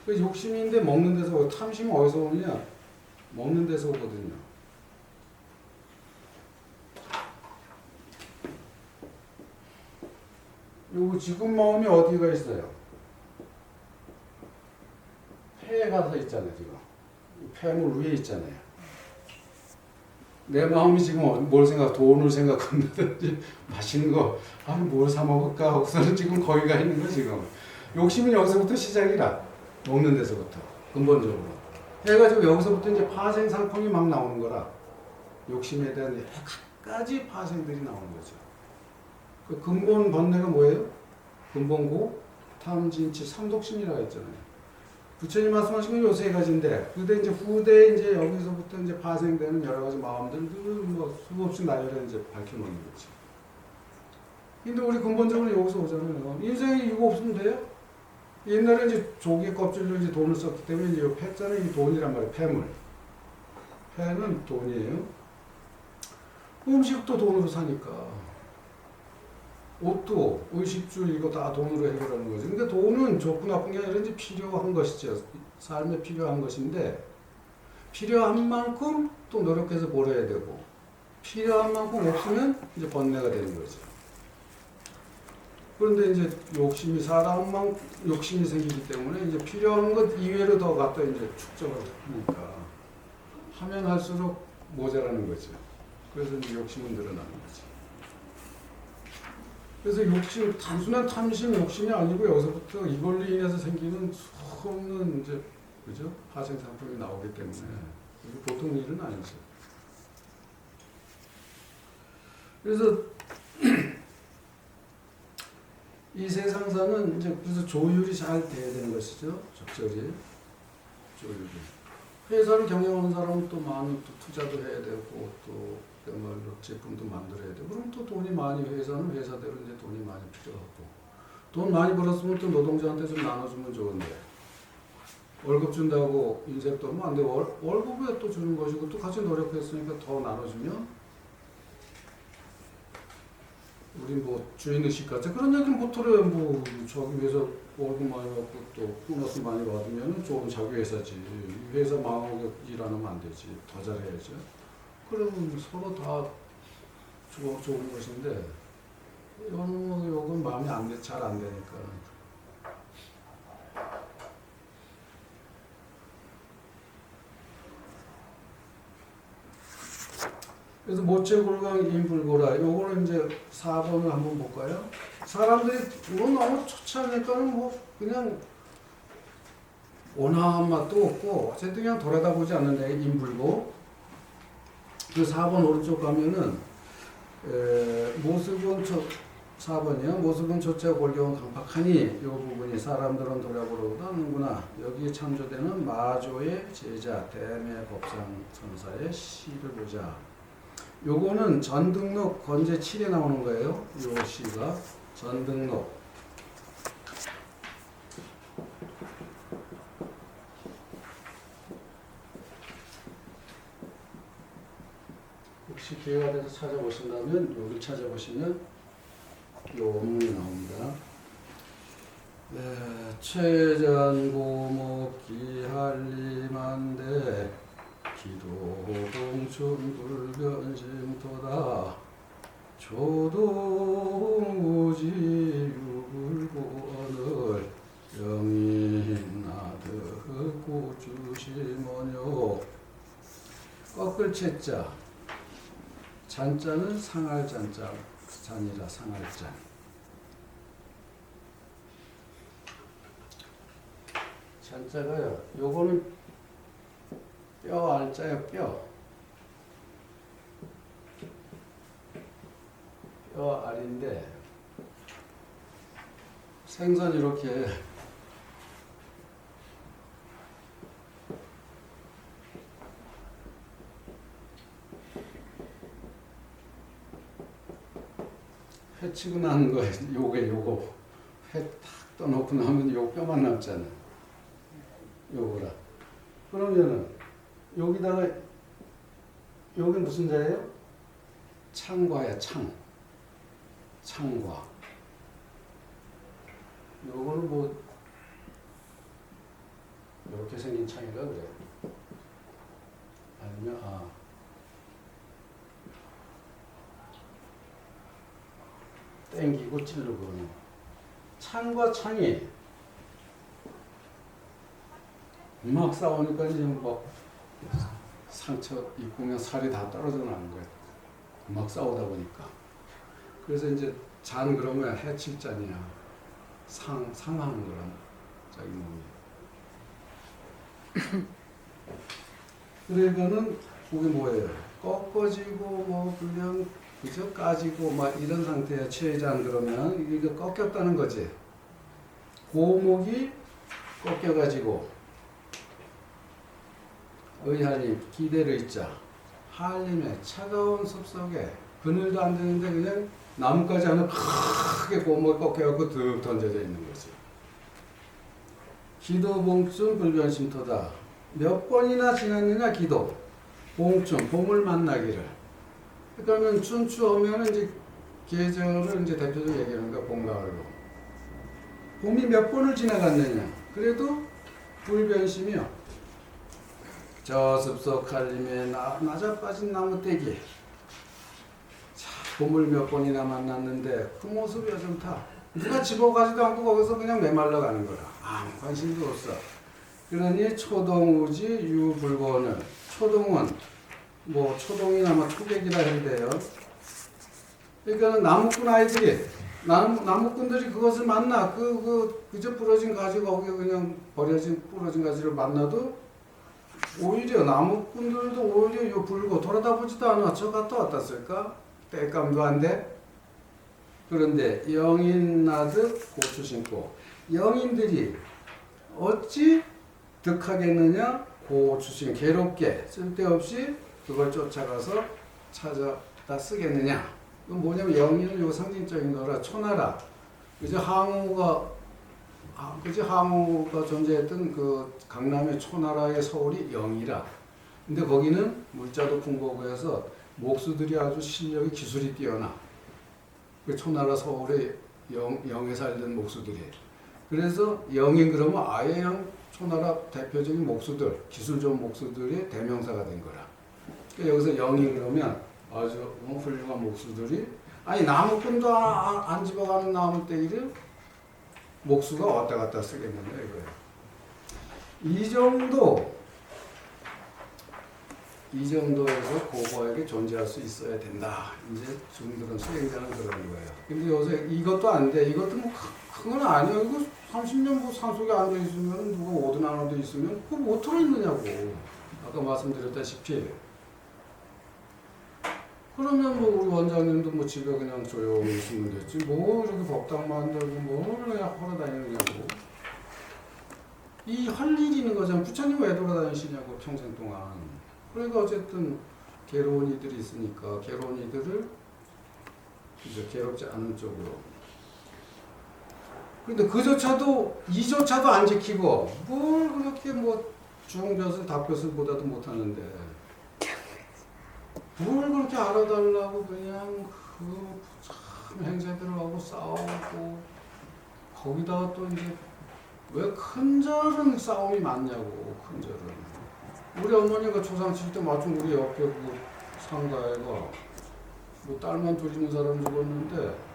Speaker 1: 그 욕심인데 먹는 데서 오고, 탐심은 어디서 오느냐? 먹는 데서 오거든요. 요 지금 마음이 어디가 있어요? 폐에 가서 있잖아요, 지금. 폐물 위에 있잖아요. 내 마음이 지금 뭘 돈을 생각한다든지, 맛있는 거, 뭘 사 먹을까 하고서는 지금 거기 가 있는 거, 지금. 욕심은 여기서부터 시작이라. 먹는 데서부터. 근본적으로. 해가지고 여기서부터 이제 파생 상품이 막 나오는 거라. 욕심에 대한 갖가지 파생들이 나오는 거죠. 그 근본 번뇌가 뭐예요? 근본고, 탐진치, 삼독심이라고 했잖아요. 부처님 말씀하신 건 요 세 가지인데, 근데 이제 후대에 이제 여기서부터 이제 파생되는 여러 가지 마음들을 뭐 수없이 나열해 이제 밝혀놓는 거지. 근데 우리 근본적으로 여기서 오잖아요. 인생에 이거 없으면 돼요? 옛날에 이제 조개 껍질로 이제 돈을 썼기 때문에 이제 요 패자는 이 돈이란 말이에요. 폐물. 폐는 돈이에요. 음식도 돈으로 사니까. 옷도, 의식주 이거 다 돈으로 해결하는 거죠. 근데 돈은 좋고 나쁜 게 아니라 이제 필요한 것이죠. 삶에 필요한 것인데, 필요한 만큼 또 노력해서 벌어야 되고, 필요한 만큼 없으면 이제 번뇌가 되는 거죠. 그런데 이제 사람만 욕심이 생기기 때문에 이제 필요한 것 이외로 더 갖다 이제 축적을 하니까, 하면 할수록 모자라는 거죠. 그래서 이제 욕심은 늘어나는 거죠. 그래서 욕심, 단순한 탐심, 욕심이 아니고 여기서부터 이걸로 인해서 생기는 수없는 이제, 그죠? 파생 상품이 나오기 때문에 이게 보통 일은 아니죠. 그래서 이 세상사는 이제 그래서 조율이 잘 돼야 되는 것이죠. 적절히 조율이. 회사를 경영하는 사람은 또 많은 또 투자도 해야 되고 또 그야말로 제품도 만들어야 되고 그럼 또 돈이 많이 회사는 회사대로 이제 돈이 많이 필요하고 돈 많이 벌었으면 또 노동자한테 좀 나눠주면 좋은데 월급 준다고 인색 떨면 안 돼. 월급에 또 주는 것이고 또 같이 노력했으니까 더 나눠주면 우리 뭐 주인의식 같아 그런 얘기는 못 들어요. 뭐 저기 회사 월급 많이 받고 또 보너스 많이 받으면 좋은 자기 회사지. 회사 망하고 일 안 하면 안 되지. 더 잘해야죠. 그러면 서로 다 좋은 것인데 요건 마음이 잘 안 되니까. 그래서 모체골강 인불고라 요거는 이제 4번을 한번 볼까요? 사람들이 뭐 너무 초췌하니까는 뭐 그냥 온화한 맛도 없고 어쨌든 그냥 돌아다보지 않는데 인불고 그 4번 오른쪽 가면은 모습은 4번이요. 모습은 초췌 골경은 강팍하니 이 부분이 사람들은 돌아보려고도 하는구나. 여기에 참조되는 마조의 제자 대매 법상 선사의 시를 보자. 요거는 전등록 건제 7에 나오는 거예요. 요 시가 전등록. 혹시 기회가 돼서 찾아보신다면 여기 찾아보시면 요 원문이 나옵니다. 최전고목 기할리만대 기도공춘 불변심토다 조동우지 유불고언을 영인나드 고주시모뇨 꺾을 채자 잔자는 상할 잔자 잔이라 상할잔 잔자가요 요거는 뼈 알자요 뼈 알인데 생선 이렇게 치고 나는 거예요. 요거 회 탁 떠놓고 나면 요 뼈만 남잖아. 요거라. 그러면은 여기다가 여기 무슨 자예요? 창과야 창. 창과. 요거는 뭐 이렇게 생긴 창이라 그래. 아니면 땡기고 찌르고. 창과 창이 막 싸우니까 이제 막 상처 입으면 살이 다 떨어져 나는 거야. 막 싸우다 보니까. 그래서 이제 잔 그러면 해칠 잔이야. 상하는 거란 자기 몸이. 그러니까는 그게 뭐예요? 꺾어지고 뭐 그냥 그저 까지고 막 이런 상태에 취해잔 그러면 이게 꺾였다는 거지. 고목이 꺾여가지고 의한이 기대를 있자 한림의 차가운 숲속에 그늘도 안 되는데 그냥 나뭇가지 하나 크게 고목이 꺾여갖고 득 던져져 있는 거지. 기도 봉춘 불변심토다. 몇 번이나 지났느냐 기도 봉춘 봄을 만나기를. 그러니까는 춘추하면은 이제 계절을 이제 대표적으로 얘기하는 거야. 봄 가을로. 봄이 몇 번을 지나갔느냐. 그래도 불변심이요. 저 숲속 한림에 낮아빠진 나무떼기. 자, 봄을 몇 번이나 만났는데 그 모습이 여전타. 누가 집어가지도 않고 거기서 그냥 메말라 가는 거라. 아무 관심도 없어. 그러니 초동우지 유불고는 초동은 뭐 초동이나 뭐 초객이라 해야 돼요. 그러니까 나무꾼 아이들이 나무꾼들이 그것을 만나 그저 부러진 가지 거기 그냥 부러진 가지를 만나도 오히려 나무꾼들도 오히려 요 불고 돌아다보지도 않아. 저 갔다 왔다 쓸까? 땔감도 안 돼. 그런데 영인 나듯 고추 심고 영인들이 어찌 득하겠느냐? 고추심 괴롭게 쓸데없이 그걸 쫓아가서 찾아다 쓰겠느냐? 이건 뭐냐면 영인은 요 상징적인 거라 초나라. 그저 항우가 존재했던 그 강남의 초나라의 서울이 영이라. 근데 거기는 물자도 풍부하고 해서 목수들이 아주 실력이 기술이 뛰어나. 그 초나라 서울의 영에 살던 목수들이. 그래서 영인 그러면 아예 그냥 초나라 대표적인 목수들, 기술 좋은 목수들이 대명사가 된 거라. 그러니까 여기서 영인 그러면 아주 훌륭한 목수들이 아니 나무꾼도 안 집어가는 나무떼기를 목수가 왔다 갔다 쓰겠는데 이거예요. 이 정도에서 고거에게 존재할 수 있어야 된다. 이제 중들은 수행자는 그러는 거예요. 근데 요새 이것도 안 돼. 이것도 뭐 큰 건 아니야. 이거 30년 뭐 산속에 앉아 있으면 누가 오든 안 오든 있으면 그거 뭐 들어있느냐고. 아까 말씀드렸다시피. 그러면 뭐 우리 원장님도 뭐 집에 그냥 조용히 있으면 됐지. 뭐 이렇게 법당 만들고 뭐 그냥 걸어다니느냐고. 이 할 일이 있는 거잖아. 부처님 왜 돌아다니시냐고 평생 동안. 그러니까 어쨌든 괴로운 이들이 있으니까 괴로운 이들을 이제 괴롭지 않은 쪽으로. 근데 이조차도 안 지키고 뭘 그렇게 뭐 중벼슬 답벼슬보다도 못하는데 뭘 그렇게 알아달라고 그냥 참 행세들을 하고 싸우고 거기다가 또 이제 왜 큰절은 싸움이 많냐고 큰절은. 우리 어머니가 초상 칠 때 마침 우리 옆에 그 상가에가 뭐 딸만 둘 있는 사람 죽었는데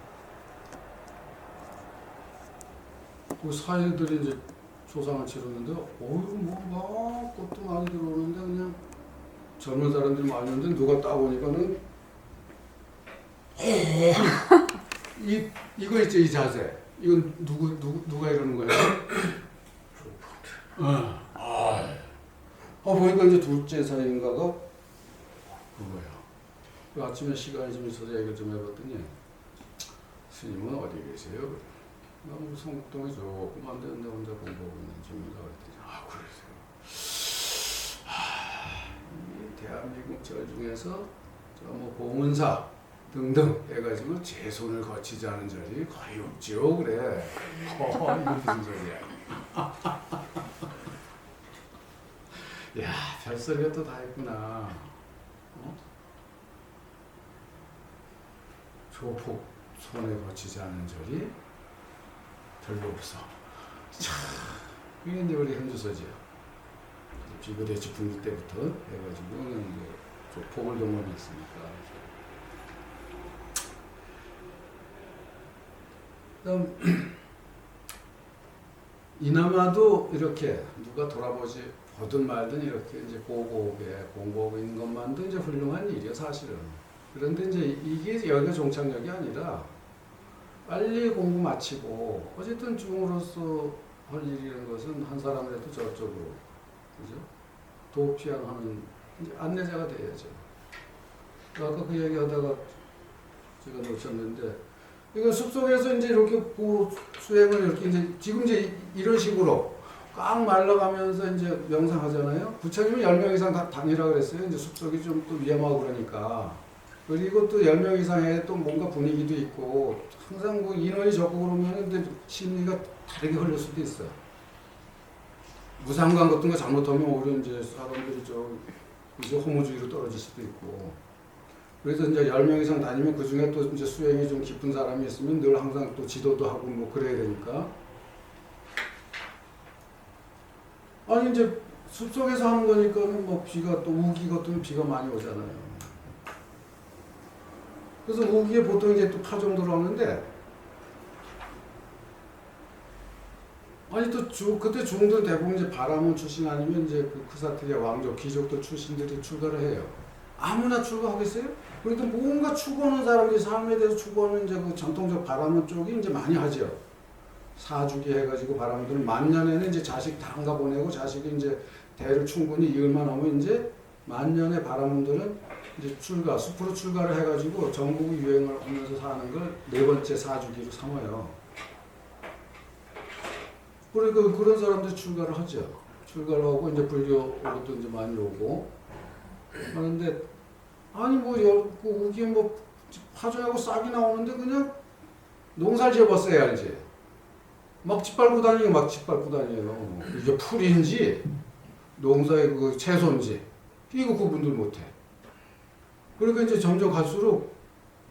Speaker 1: 그 사위들이 이제 초상을 치렀는데 뭐 막 꽃도 많이 들어오는데 그냥 젊은 사람들이 많이 오는데 누가 따보니까는 이거 있죠 이 자세. 이건 누가 이러는 거예요? 보니까 이제 둘째 사이인가가 그거야. 그 아침에 시간이 좀 있어서 얘기를 좀 해봤더니 스님은 어디 계세요? 나 뭐 성북동에 조그만 데인데 혼자 공부하고 있는 중이라 그랬더니 그러세요. 이 대한민국 절 중에서 저 뭐 봉은사 등등 해가지고 제 손을 거치지 않은 절이 거의 없지요. 그래. 이거 무슨 소리야. 야, 별소리가 또 다 있구나. 어? 조폭 손에 거치지 않은 절이 별로 없어. 참, 이게 이제 우리 현주소지요. 비교대치 분기 때부터 해가지고 이제 조폭을 경험이 있으니까. 그다음 이나마도 이렇게 누가 보든 말든 이렇게 이제 고고하게 공부하고 있는 것만도 이제 훌륭한 일이야 사실은. 그런데 이제 이게 여기가 종착역이 아니라 빨리 공부 마치고 어쨌든 중으로서 할 일이라는 것은 한 사람이라도 저쪽으로 그죠? 도피양하는 이제 안내자가 돼야죠. 아까 그 얘기하다가 제가 놓쳤는데 이거 숲속에서 이제 이렇게 수행을 이렇게 이제 지금 이제 이런 식으로 꽉 말라가면서 이제 명상하잖아요. 부처님은 10명 이상 다니라 그랬어요. 이제 숲속이 좀 또 위험하고 그러니까. 그리고 또 10명 이상에 또 뭔가 분위기도 있고 항상 뭐 인원이 적고 그러면 근데 심리가 다르게 흘릴 수도 있어. 무상관 같은 거 잘못하면 오히려 이제 사람들이 좀 이제 허무주의로 떨어질 수도 있고. 그래서 이제 10명 이상 다니면 그 중에 또 이제 수행이 좀 깊은 사람이 있으면 늘 항상 또 지도도 하고 뭐 그래야 되니까. 아니 이제 숲속에서 하는 거니까는 뭐 비가 또 우기 같은 비가 많이 오잖아요. 그래서 우기에 보통 이제 또 파종 들어오는데 아니 또 그때 중들 대부분 이제 바라문 출신 아니면 이제 그 크사트리아 왕족 귀족들 출신들이 출가를 해요. 아무나 출가하겠어요? 그래도 뭔가 추구하는 사람들이 삶에 대해서 추구하는 이제 그 전통적 바라문 쪽이 이제 많이 하죠. 사주기 해가지고 바라문들은 만년에는 이제 자식 다 안가 보내고 자식이 이제 대를 충분히 이을만 하면 이제 만년의 바라문들은 이제 숲으로 출가를 해가지고 전국 유행을 하면서 사는 걸 4번째 사주기로 삼아요. 그러니까 그런 사람들이 출가를 하죠. 출가를 하고 이제 불교로도 이제 많이 오고 하는데 아니 뭐 우기 뭐 파종하고 싹이 나오는데 그냥 농사를 지어봤어야지. 막 짓밟고 다녀요. 이게 풀인지 농사의 그 채소인지 이거 구분들 못해. 그러니까 이제 점점 갈수록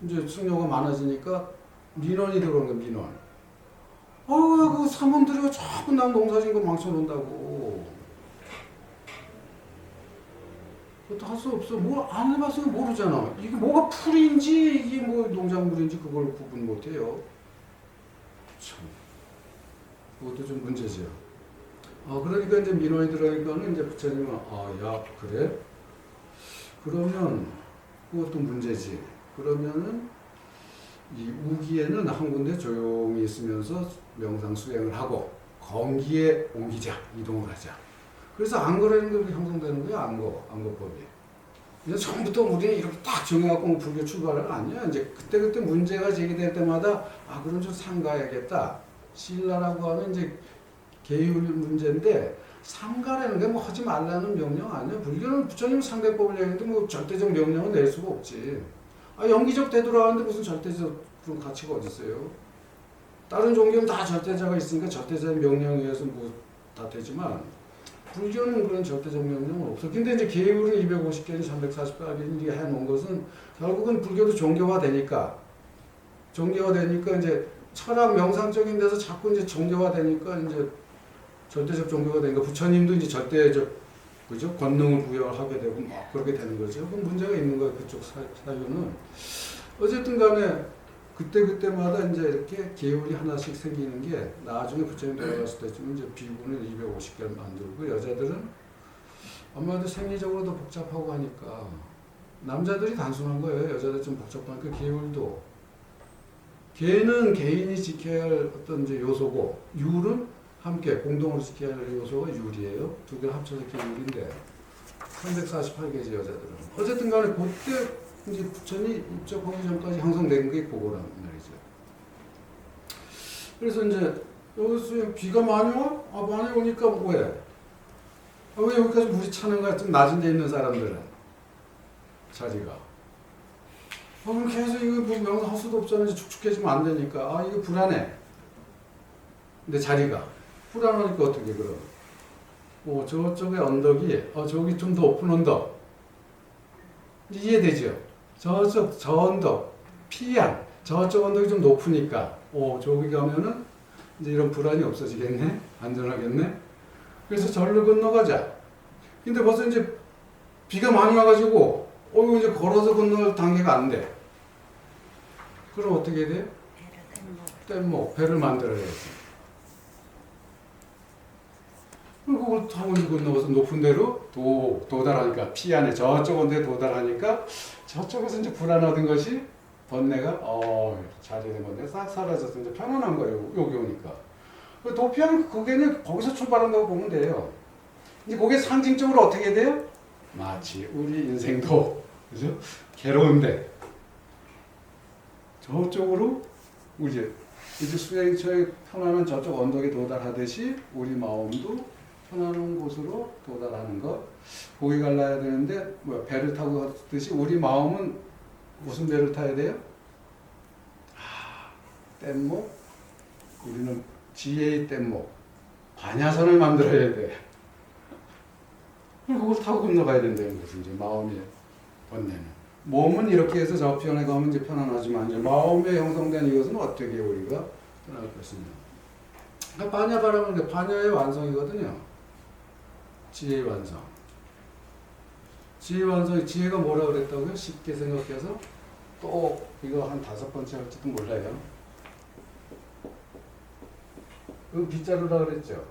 Speaker 1: 이제 승려가 많아지니까 민원이 들어오는 거야, 민원. 그 사람들이 자꾸 남 농사진 거 망쳐놓는다고. 그것도 할 수 없어. 뭐 안 해봤으면 모르잖아. 이게 뭐가 풀인지 이게 뭐 농작물인지 그걸 구분 못해요. 참. 그것도 좀 문제죠. 그러니까 이제 민원이 들어오니까는 이제 부처님은 야 그래? 그러면 그것도 문제지. 그러면은 이 우기에는 한 군데 조용히 있으면서 명상 수행을 하고 건기에 옮기자, 이동을 하자. 그래서 안거라는 게 형성되는 거야, 안거법이. 그래서 처음부터 우리는 이렇게 딱 정해갖고 불교 출발은 아니야. 이제 그때 문제가 제기될 때마다 그럼 좀 상가야겠다. 신라라고 하는 이제 계율 문제인데 상가라는 게 뭐 하지 말라는 명령 아니야. 불교는 부처님 상대법을 얘기했는데 뭐 절대적 명령은 낼 수가 없지. 영기적 되돌아가는데 무슨 절대적 그런 가치가 어디 있어요? 다른 종교는 다 절대자가 있으니까 절대자의 명령에 의해서 뭐 다 되지만 불교는 그런 절대적 명령은 없어. 근데 이제 계율은 250개인 348개인 해놓은 것은 결국은 불교도 종교화되니까 이제 철학 명상적인 데서 자꾸 이제 종교화되니까 이제 절대적 종교가 되니까 부처님도 이제 절대적 그죠? 권능을 부여하게 되고 막 그렇게 되는 거죠. 그 문제가 있는 거예요. 그쪽 사유는. 어쨌든 간에 그때마다 이제 이렇게 계율이 하나씩 생기는 게 나중에 부처님 돌아갔을 때쯤 이제 비구는 250개를 만들고 여자들은 아무래도 생리적으로 더 복잡하고 하니까 남자들이 단순한 거예요. 여자들 좀 복잡하니까 계율도 개는 개인이 지켜야 할 어떤 이제 요소고 율은 함께 공동으로 지켜야 할 요소가 율이에요. 두 개를 합쳐서 계율인데 348개지 여자들은. 어쨌든 간에 그때 이제 부처님이 입적하기 전까지 형성된 게 그거란 말이죠. 그래서 이제 여기서 비가 많이 와? 많이 오니까 왜? 왜 여기까지 물이 차는 거야? 좀 낮은 데 있는 사람들은 자리가. 그럼 계속 이거 뭐 명상할 수도 없잖아. 이제 축축해지면 안 되니까. 아, 이거 불안해. 근데 자리가 불안하니까 어떻게 그럼? 저쪽에 언덕이, 저기 좀 더 높은 언덕. 이해되죠? 저 언덕, 피안, 저쪽 언덕이 좀 높으니까, 저기 가면은 이제 이런 불안이 없어지겠네? 안전하겠네? 그래서 절로 건너가자. 근데 벌써 이제 비가 많이 와가지고, 이제 걸어서 건널 단계가 안 돼. 그럼 어떻게 돼? 뗏목, 배를 만들어야지. 그걸 타고 건너가서 높은 데로 도달하니까, 피안에 저쪽 언덕에 도달하니까, 저쪽에서 이제 불안하던 것이 번뇌가 자리된 건데 싹 사라져서 이제 편안한 거예요. 여기 오니까. 도피하면 그게 거기서 출발한다고 보면 돼요. 이제 그게 상징적으로 어떻게 돼요? 마치 우리 인생도 그죠? 괴로운데 저쪽으로 이제 수행처의 편안한 저쪽 언덕에 도달하듯이 우리 마음도 편안한 곳으로 도달하는 것. 거기 갈라야 되는데 배를 타고 갔듯이 우리 마음은 무슨 배를 타야 돼요? 뗏목. 우리는 지혜의 뗏목. 반야선을 만들어야 돼. 그걸 타고 건너가야 된다는 거지. 이제 마음의 번뇌는. 몸은 이렇게 해서 저 편에 가면 이제 편안하지만 이제 마음에 형성된 이것은 어떻게 우리가 편할 것이냐. 그러니까 반야바라는 게 반야의 완성이거든요. 지혜의 완성. 지혜의 완성이 지혜가 뭐라 그랬다고요? 쉽게 생각해서 또 이거 한 5번째 할지도 몰라요. 이거 빗자루라 그랬죠.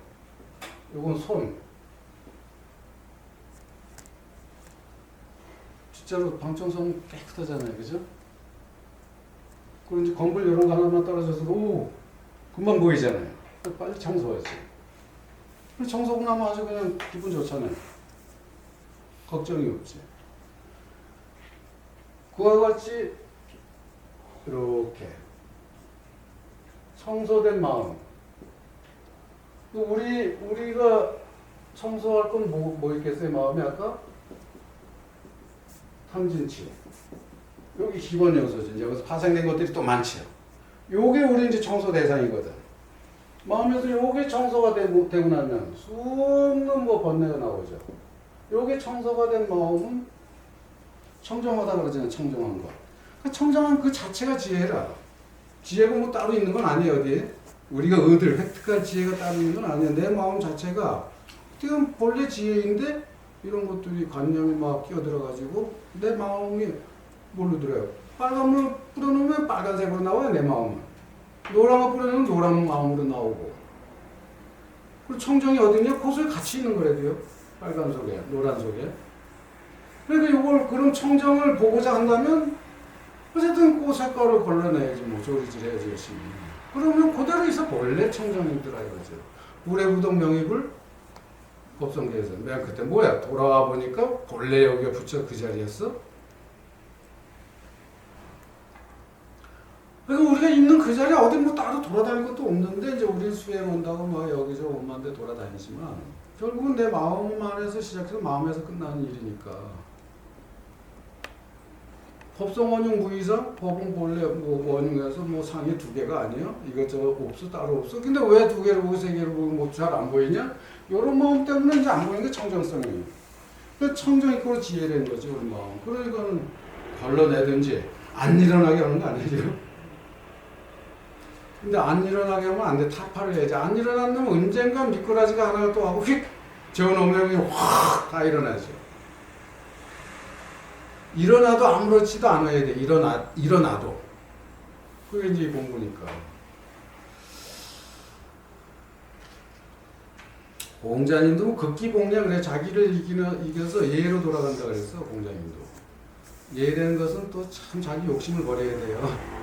Speaker 1: 이건 손. 빗자루 방청성 깨끗하잖아요, 그죠? 그리고 이제 건물 이런 거 하나만 떨어져서도 금방 보이잖아요. 빨리 청소하지. 청소하고 나면 아주 그냥 기분 좋잖아요. 걱정이 없지. 그와 같이 이렇게 청소된 마음. 우리가 청소할 건 뭐 있겠어요? 마음에 아까 탐진치. 여기 기본 요소죠. 여기서 파생된 것들이 또 많죠. 요게 우리 이제 청소 대상이거든. 마음에서 요게 청소가 되고 나면 수없는 번뇌가 나오죠. 요게 청소가 된 마음은 청정하다 그러잖아요. 청정한 거. 그 청정한 그 자체가 지혜라. 지혜가 뭐 따로 있는 건 아니에요. 어디에? 우리가 획득할 지혜가 따로 있는 건 아니에요. 내 마음 자체가 지금 본래 지혜인데 이런 것들이 관념이 막 끼어들어가지고 내 마음이 뭘로 들어요? 빨간 물 뿌려놓으면 빨간색으로 나와요. 내 마음은. 노란 거 뿌려놓으면 노란 마음으로 나오고. 그리고 청정이 어디냐? 그 속에 같이 있는 거라도요. 빨간 속에, 노란 속에. 그러니까 이걸 그런 청정을 보고자 한다면 어쨌든 그 색깔을 걸러내야지 뭐 조리질 해야지 열심히. 그러면 그대로 있어 본래 청정이더라 이거죠. 우레부동 명입을 법성계에서 맨 그때 뭐야 돌아와 보니까 본래 여기가 붙여 그 자리였어. 그러니까 우리가 있는 그 자리에 어디 뭐 따로 돌아다닐 것도 없는데 이제 우리 수행 온다고 막 여기저기 온만데 돌아다니지만 결국은 내 마음 안에서 시작해서 마음에서 끝나는 일이니까. 법성 원흉 무이상 법은 본래 뭐 원흉에서 뭐 상이 2개가 아니에요. 이것저것 없어 따로 없어. 근데 왜 2개를 보고 3개를 보고 뭐 잘 안 보이냐? 이런 마음 때문에 이제 안 보이는 게 청정성이에요. 그 청정 이꼴 지혜라는 거지 우리 마음. 그러니까는 걸러내든지 안 일어나게 하는 거 아니에요. 근데 안 일어나게 하면 안 돼. 타파를 해야지. 안 일어났으면 언젠가 미꾸라지가 하나 또 하고 휙 저놈이 확 다 일어나죠. 일어나도 아무렇지도 않아야 돼. 일어나도. 그게 이제 공부니까. 공자님도 극기공략 그래. 자기를 이겨서 예로 돌아간다 그랬어. 공자님도. 예라는 것은 또 참 자기 욕심을 버려야 돼요.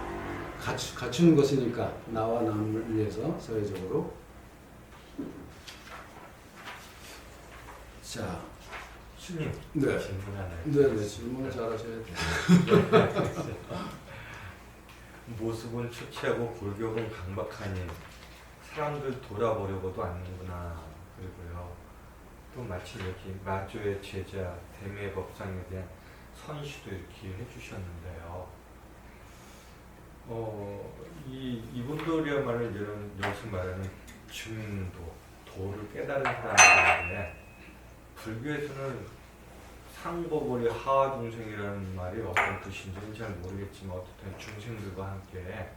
Speaker 1: 갖추는 것이니까 나와 남을 위해서 사회적으로. 자,
Speaker 3: 스님,
Speaker 1: 네.
Speaker 3: 질문 하나.
Speaker 1: 네, 질문을 잘하셔야 돼요.
Speaker 3: 모습은 초췌하고 골격은 강박하니 사람들 돌아보려고도 않는구나. 그리고요. 또 마침 여기 마조의 제자 대매 법상에 대한 선시도 이렇게 해주셨는데요. 이분들이야말로 이런 여기서 말하는 중도, 도를 깨달은 사람들인데 불교에서는 상법월이 하하중생이라는 말이 어떤 뜻인지는 잘 모르겠지만 어쨌든 중생들과 함께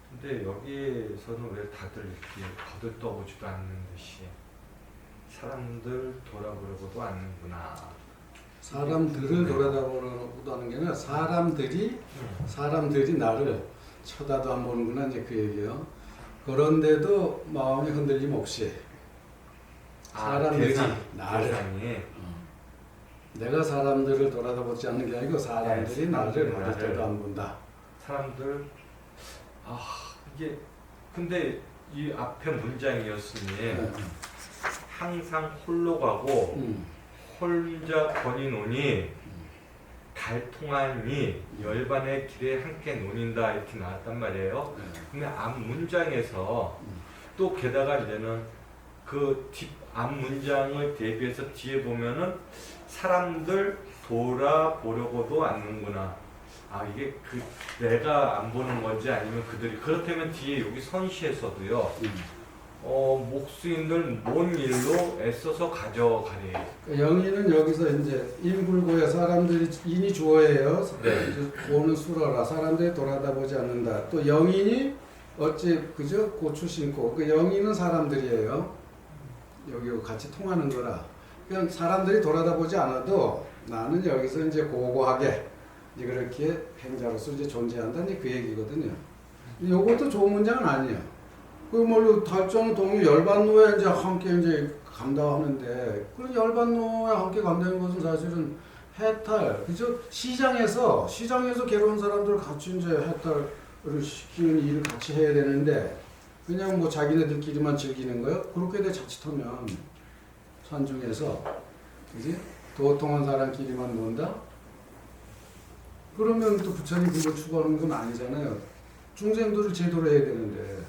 Speaker 3: 근데 여기에서는 왜 다들 이렇게 거들떠보지도 않는 듯이 사람들 돌아보려고도 않는구나.
Speaker 1: 사람들을 돌아다보려고도 하는 게 아니라 사람들이 나를 쳐다도 안 보는구나 이제 그 얘기예요. 그런데도 마음의 흔들림 없이 사람들이 나를
Speaker 3: 대상이
Speaker 1: 내가 사람들을 돌아다보지 않는 게 아니고 사람들이
Speaker 3: 네,
Speaker 1: 나를
Speaker 3: 사람들이
Speaker 1: 받을 때도 안 본다.
Speaker 3: 사람들 이게 근데 이 앞에 문장이었으니
Speaker 1: 네.
Speaker 3: 항상 홀로 가고 혼자 거니노니 달통하니 열반의 길에 함께 논인다 이렇게 나왔단 말이에요.
Speaker 1: 네.
Speaker 3: 근데 앞 문장에서 또 게다가 이제는 그 앞 문장을 대비해서 뒤에 보면은 사람들 돌아보려고도 않는구나. 이게 내가 안 보는 건지 아니면 그들이 그렇다면 뒤에 여기 선시에서도요. 목수인들 뭔 일로 애써서 가져가리.
Speaker 1: 영인은 여기서 이제 인불고에 사람들이 인이 주어예요.
Speaker 3: 네.
Speaker 1: 고는 수러라. 사람들이 돌아다보지 않는다. 또 영인이 어찌 그죠? 고추 심고 그 영인은 사람들이에요. 여기 같이 통하는 거라. 그냥 사람들이 돌아다보지 않아도 나는 여기서 이제 고고하게 이제 그렇게 행자로서 이제 존재한다는 그 얘기거든요. 이것도 좋은 문장은 아니에요. 그 뭘로 달정 동유 열반노에 이제 함께 이제 간다 하는데 그런 열반노에 함께 간다는 것은 사실은 해탈 그죠? 시장에서 괴로운 사람들 같이 이제 해탈을 시키는 일을 같이 해야 되는데 그냥 뭐 자기네들끼리만 즐기는 거요? 그렇게 돼 자칫하면 산중에서 그지? 도통한 사람끼리만 논다? 그러면 또 부처님 그걸 추구하는 건 아니잖아요. 중생들을 제도로 해야 되는데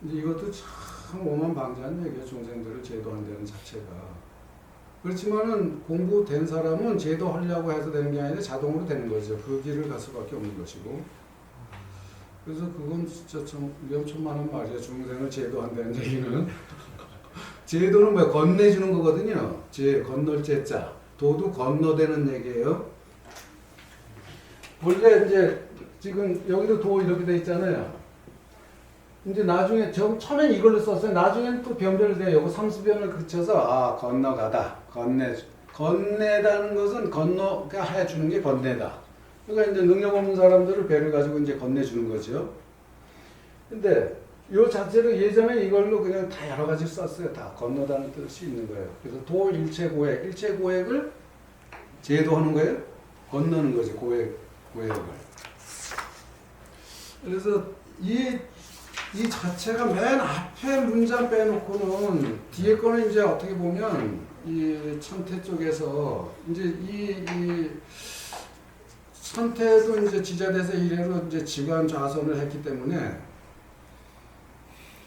Speaker 1: 이것도 참 오만방자한 얘기예요. 중생들을 제도한다는 자체가. 그렇지만은 공부된 사람은 제도하려고 해서 되는 게 아니라 자동으로 되는 거죠. 그 길을 갈 수밖에 없는 것이고. 그래서 그건 진짜 참 위험천만한 말이에요. 중생을 제도한다는 얘기는. 제도는 뭐야? 건네주는 거거든요. 건널 제자. 도도 건너대는 얘기예요. 원래 이제 지금 여기도 도 이렇게 돼 있잖아요. 이제 나중에 처음엔 이걸로 썼어요. 나중에는 또 변별돼요. 요거 삼수변을 그쳐서 건너가다. 건네다는 것은 건너가 해주는 게 건네다. 그러니까 이제 능력 없는 사람들을 배를 가지고 이제 건네주는 거죠. 근데 요 자체로 예전에 이걸로 그냥 다 여러 가지 썼어요. 다 건너다는 뜻이 있는 거예요. 그래서 도 일체고액, 일체고액을 제도하는 거예요. 건너는 거지 고액을. 그래서 이 자체가 맨 앞에 문장 빼놓고는 뒤에 거는 이제 어떻게 보면 이 천태 쪽에서 이제 이 천태도 이제 지자대세 이래로 이제 지관 좌선을 했기 때문에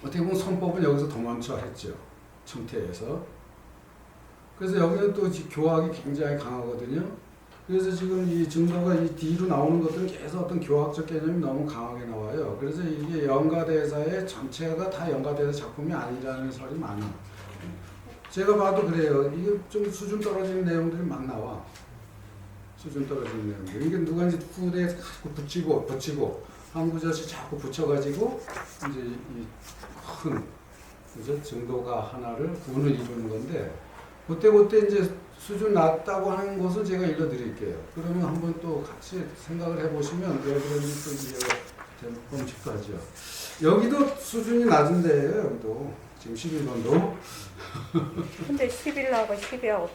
Speaker 1: 어떻게 보면 선법은 여기서 도망쳐 했죠. 천태에서. 그래서 여기는 또 교학이 굉장히 강하거든요. 그래서 지금 이 증거가 이 뒤로 나오는 것들은 계속 어떤 교학적 개념이 너무 강하게 나와요. 그래서 이게 영가대사의 전체가 다 영가대사 작품이 아니라는 설이 많아요. 제가 봐도 그래요. 이게 좀 수준 떨어지는 내용들이 막 나와. 수준 떨어지는 내용들. 이게 누가 이제 후대에 자꾸 붙이고 한 구절씩 자꾸 붙여가지고 이제 이 큰 그죠? 증도가 하나를 구원을 이루는 건데 그때 이제 수준 낮다고 하는 것을 제가 읽어드릴게요. 그러면 한번 또 같이 생각을 해보시면 왜 그런지 또 이해가 봄직도 하죠. 여기도 수준이 낮은데요. 여기도 지금 11번도.
Speaker 2: 근데 11하고 12하고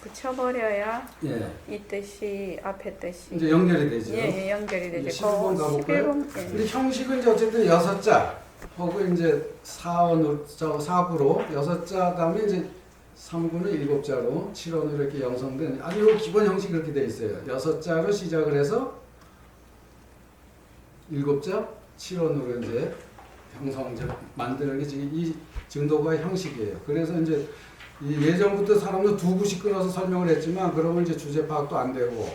Speaker 2: 붙여버려야
Speaker 1: 예.
Speaker 2: 이 뜻이 앞에 뜻이
Speaker 1: 이제 연결이 되죠.
Speaker 2: 예, 연결이 되죠.
Speaker 1: 11번 가볼까요?
Speaker 2: 11번, 예.
Speaker 1: 근데 형식은 이제 어쨌든 6자 혹은 이제 4구로 6자 다음에 이제 3구는 7자로 7원으로 이렇게 형성된 아주 기본 형식이 그렇게 돼 있어요. 6자로 시작을 해서 7자 7원으로 이제 만드는 게 지금 이 증도가 형식이에요. 그래서 이제 예전부터 사람들 두 구씩 끊어서 설명을 했지만 그러면 이제 주제 파악도 안 되고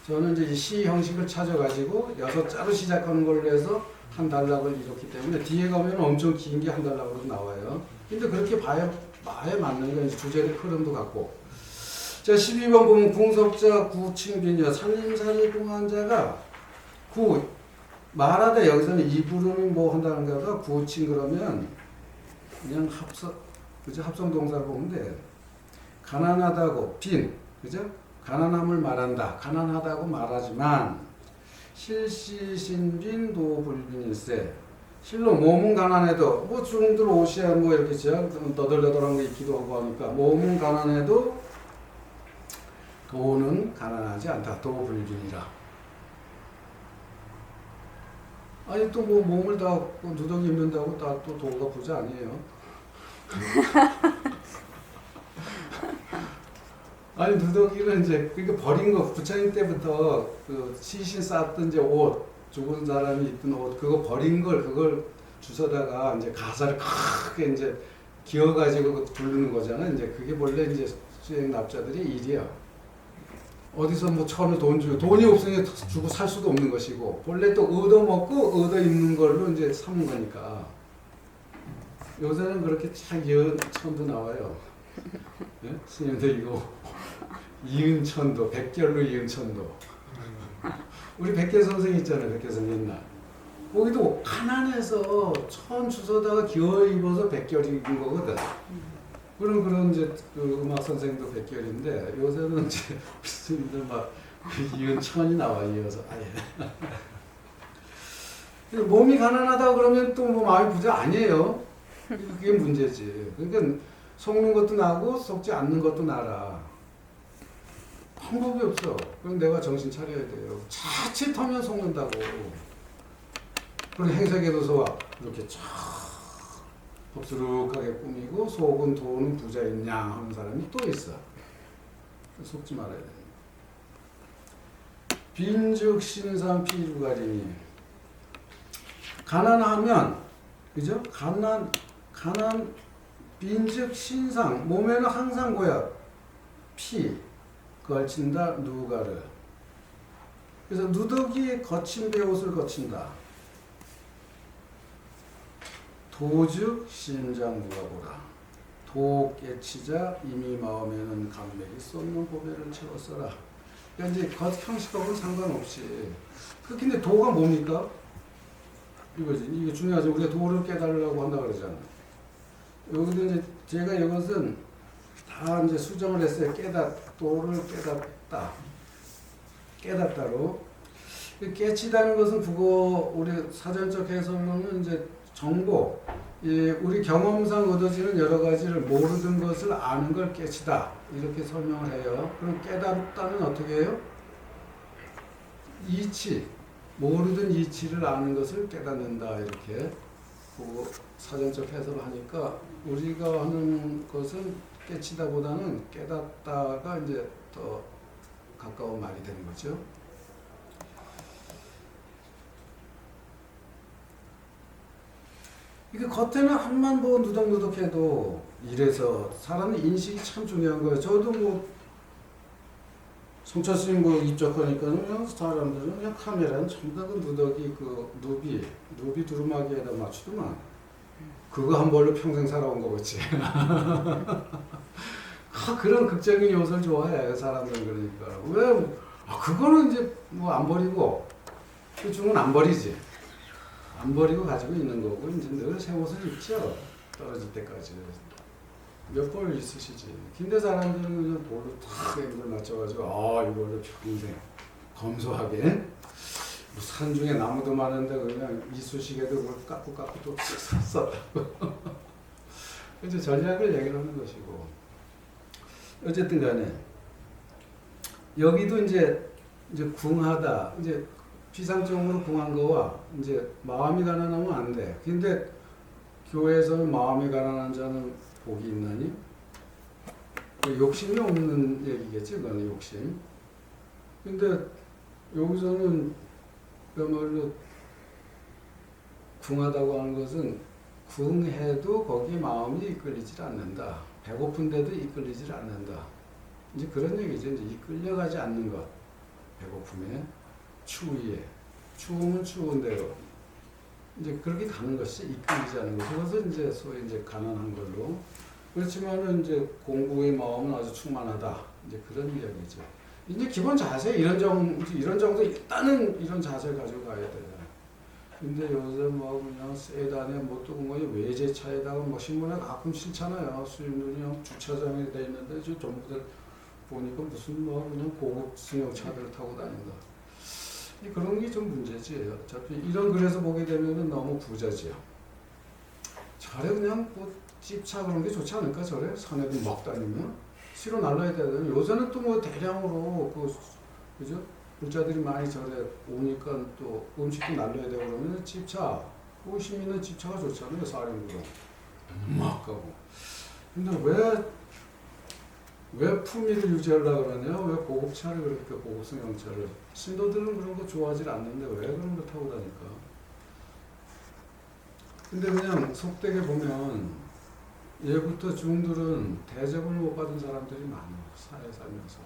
Speaker 1: 저는 이제 이 시 형식을 찾아가지고 6자로 시작하는 걸로 해서 한 단락을 이뤘기 때문에 뒤에 가면 엄청 긴 게 한 단락으로 나와요. 근데 그렇게 봐야 맞는 거예요. 주제의 흐름도 같고. 자, 12번 보면 궁석자 구칭빈이요. 살림살이 공한자가 말하다 여기서는 이부름이 뭐 한다는 거가 구칭 그러면 그냥 합성 동사로 보면 돼. 가난하다고 빈, 그죠? 가난함을 말한다. 가난하다고 말하지만 실시신빈 도불빈일세. 실로 몸은 가난해도 뭐 중들 옷이야 뭐 이렇게 너덜너덜한 거 입기도 하고 하니까 몸은 가난해도 도는 가난하지 않다. 도불빈이라. 아니 또 뭐 몸을 다 누더기 입는다고 다 또 도가 부자 아니에요. 아니 누더기는 이제 그러니까 버린 거 부처님 때부터 그 시신 쌓았던 이제 옷 죽은 사람이 입던 옷 그거 버린 걸 그걸 주워다가 이제 가사를 크게 이제 기어가지고 부르는 거잖아. 이제 그게 원래 이제 수행 납자들의 일이야. 어디서 뭐 천을 돈 주고 돈이 없으니 주고 살 수도 없는 것이고 원래 또 얻어 먹고 얻어 입는 걸로 이제 삼은 거니까. 요새는 그렇게 참 이은 천도 나와요. 네? 스님들 이거 이은 천도 백결로 이은 천도. 우리 백계 선생 있잖아요. 백계 선생 옛날. 거기도 가난해서 천 주워다가 기어 입어서 백결이 입은 거거든. 그런 이제 그 음악 선생도 백결인데 요새는 이제 스님들 막 이은 천이 나와 이어서 아예. 몸이 가난하다 그러면 또 뭐 마음이 부자 아니에요. 그게 문제지. 그러니까 속는 것도 나고 속지 않는 것도 나라. 방법이 없어. 그럼 내가 정신 차려야 돼요. 자칫하면 속는다고. 그런 행사계도서와 이렇게 쫙 법수룩하게 꾸미고 속은 돈은 부자인 양 하는 사람이 또 있어. 속지 말아야 돼. 빈즉 신상 피루가리니 가난하면 그죠? 가난 빈즉 신상 몸에는 항상 뭐야? 피 걸친다 누가르. 그래서 누더기 거친 배옷을 거친다. 도즉 심장 누가 보라. 도 깨치자 이미 마음에는 감맥이 쏟는 고배를 채웠어라. 그러니까 이제 겉 형식하고는 상관없이. 근데 도가 뭡니까? 이거지. 이게 중요하죠. 우리가 도를 깨달으려고 한다 그러잖아. 여기도 이제 제가 이것은 다 이제 수정을 했어요. 도를 깨닫다. 깨닫다로. 깨치다는 것은 국어 우리 사전적 해석은 이제 정보, 우리 경험상 얻어지는 여러 가지를 모르던 것을 아는 걸 깨치다 이렇게 설명을 해요. 그럼 깨닫다는 어떻게 해요? 이치, 모르던 이치를 아는 것을 깨닫는다 이렇게 사전적 해석을 하니까 우리가 하는 것은 깨치다보다는 깨닫다가 이제 더 가까운 말이 되는 거죠. 이게 겉에는 한만 보고 누덕누덕해도 이래서 사람의 인식이 참 중요한 거예요. 저도 뭐 성철 스님 뭐 입적하니까 그냥 사람들은 그냥 카메라는 전부 다 그 누덕이 그 누비 두루마기에다 맞추더만 그거 한 벌로 평생 살아온 거겠지. 그런 극적인 요소를 좋아해 사람들은. 그러니까 왜 그거는 이제 뭐 안 버리고 그 중은 안 버리지. 안 버리고 가지고 있는 거고 이제 늘 새 옷을 입죠. 떨어질 때까지. 몇 벌 있으시지. 근데 사람들은 그냥 볼로 탁 앵글 맞춰가지고 이거를 평생 검소하게 뭐 산중에 나무도 많은데 그냥 이쑤시개도 그걸 깎고 또 썼다고. 이제 전략을 얘기를 하는 것이고. 어쨌든 간에 여기도 이제 궁하다. 이제 비상적으로 궁한 거와 이제 마음이 가난하면 안 돼. 근데 교회에서는 마음이 가난한 자는 복이 있나니? 욕심이 없는 얘기겠지, 그건 욕심. 근데 여기서는 그야말로 궁하다고 하는 것은 궁해도 거기 마음이 이끌리질 않는다. 배고픈데도 이끌리질 않는다. 이제 그런 얘기죠. 이제 이끌려가지 않는 것. 배고픔에 추위에 추우면 추운데요. 이제 그렇게 가는 것이 이끌리지 않는 거죠. 그래서 이제 소위 이제 가난한 걸로. 그렇지만은 이제 공부의 마음은 아주 충만하다. 이제 그런 이야기죠. 이제 기본 자세 이런 정도 일단은 이런 자세를 가지고 가야 돼요. 근데 요새 뭐 그냥 세단에 뭐 또 뭐 외제차에다가 뭐 신문에 가끔 싫잖아요. 수입률이 그냥 주차장에 돼 있는데 저 전부들 보니까 무슨 뭐 그냥 고급 승용차들을 타고 다닌다. 그런 게 좀 문제지. 어차피 이런 글에서 보게 되면은 너무 부자지요. 저래 그냥 뭐 집차 그런 게 좋지 않을까 저래? 산에도 막 다니면 시로 날라야 되잖아요. 요새는 또 뭐 대량으로 그죠? 부자들이 많이 저래 오니까 또 음식도 날려야 되고 그러면 집차, 호심 있는 집차가 좋잖아요. 사령부로 막 가고. 근데 왜 품위를 유지하려고 그러냐? 왜 고급차를 그렇게 고급 승용차를 신도들은 그런 거 좋아하지 않는데 왜 그런 거 타고 다닐까? 근데 그냥 속되게 보면 예부터 중들은 대접을 못 받은 사람들이 많아요. 사회 살면서.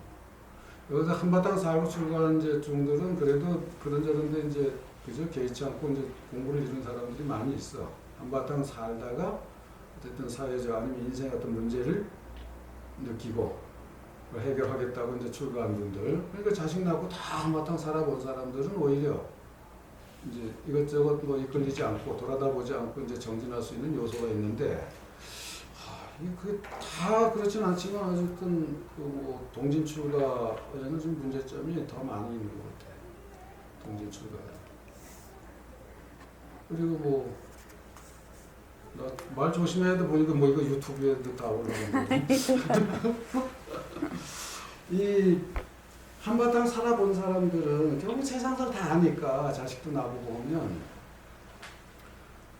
Speaker 1: 여기서 한바탕 살고 출가한 이제 중들은 그래도 그런저런데 이제 그저 개의치 않고 이제 공부를 이룬 사람들이 많이 있어. 한바탕 살다가 어쨌든 사회적 아니면 인생 어떤 문제를 느끼고 해결하겠다고 이제 출가한 분들. 그러니까 자식 낳고 다 한바탕 살아본 사람들은 오히려 이제 이것저것 뭐 이끌리지 않고 돌아다보지 않고 이제 정진할 수 있는 요소가 있는데. 그 다 그렇진 않지만 어쨌든 그뭐 동진 출가에는 좀 문제점이 더 많이 있는 것 같아요. 동진 출가. 그리고 뭐 말 조심해야 돼 보니까 뭐 이거 유튜브에도 다 올라오는데 이 한바탕 살아본 사람들은 결국 세상을 다 아니까 자식도 나보고 오면.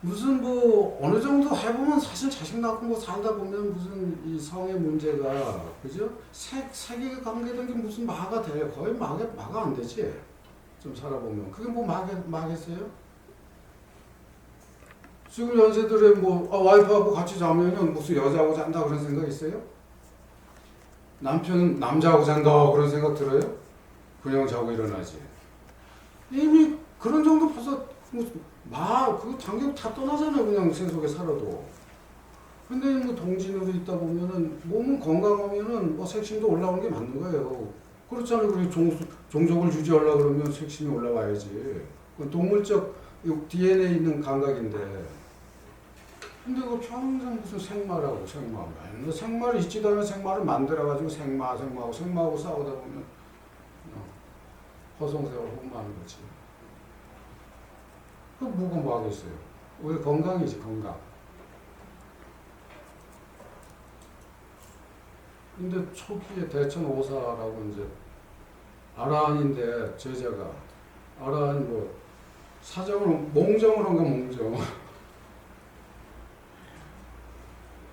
Speaker 1: 무슨 뭐 어느 정도 해보면 사실 자식 낳고 뭐 살다 보면 무슨 이 성의 문제가 그죠? 세계 관계된 게 무슨 마가 돼. 거의 마가 안 되지. 좀 살아보면 그게 뭐 마겠어요? 지금 연세들의 뭐 와이프하고 같이 자면은 무슨 여자하고 잔다 그런 생각 있어요? 남편은 남자하고 잔다 그런 생각 들어요? 그냥 자고 일어나지. 이미 그런 정도 벌써 그 당장 다 떠나잖아요. 그냥 세속에 살아도. 근데 뭐 동진으로 있다 보면은 몸은 건강하면은 뭐 색심도 올라오는 게 맞는 거예요. 그렇잖아요. 그리고 종족을 유지하려고 그러면 색심이 올라와야지. 그건 동물적 DNA에 있는 감각인데. 근데 그 평생 무슨 생마라고 생마를 있지도 않은 생마를 만들어가지고 생마하고 싸우다 보면 허송세월 혼마하는 거지. 그 뭐가 하겠어요? 왜 건강이지 건강. 근데 초기에 대천 오사라고 이제 아라한인데 제자가 아라한 뭐 사정으로 몽정을 한가 몽정.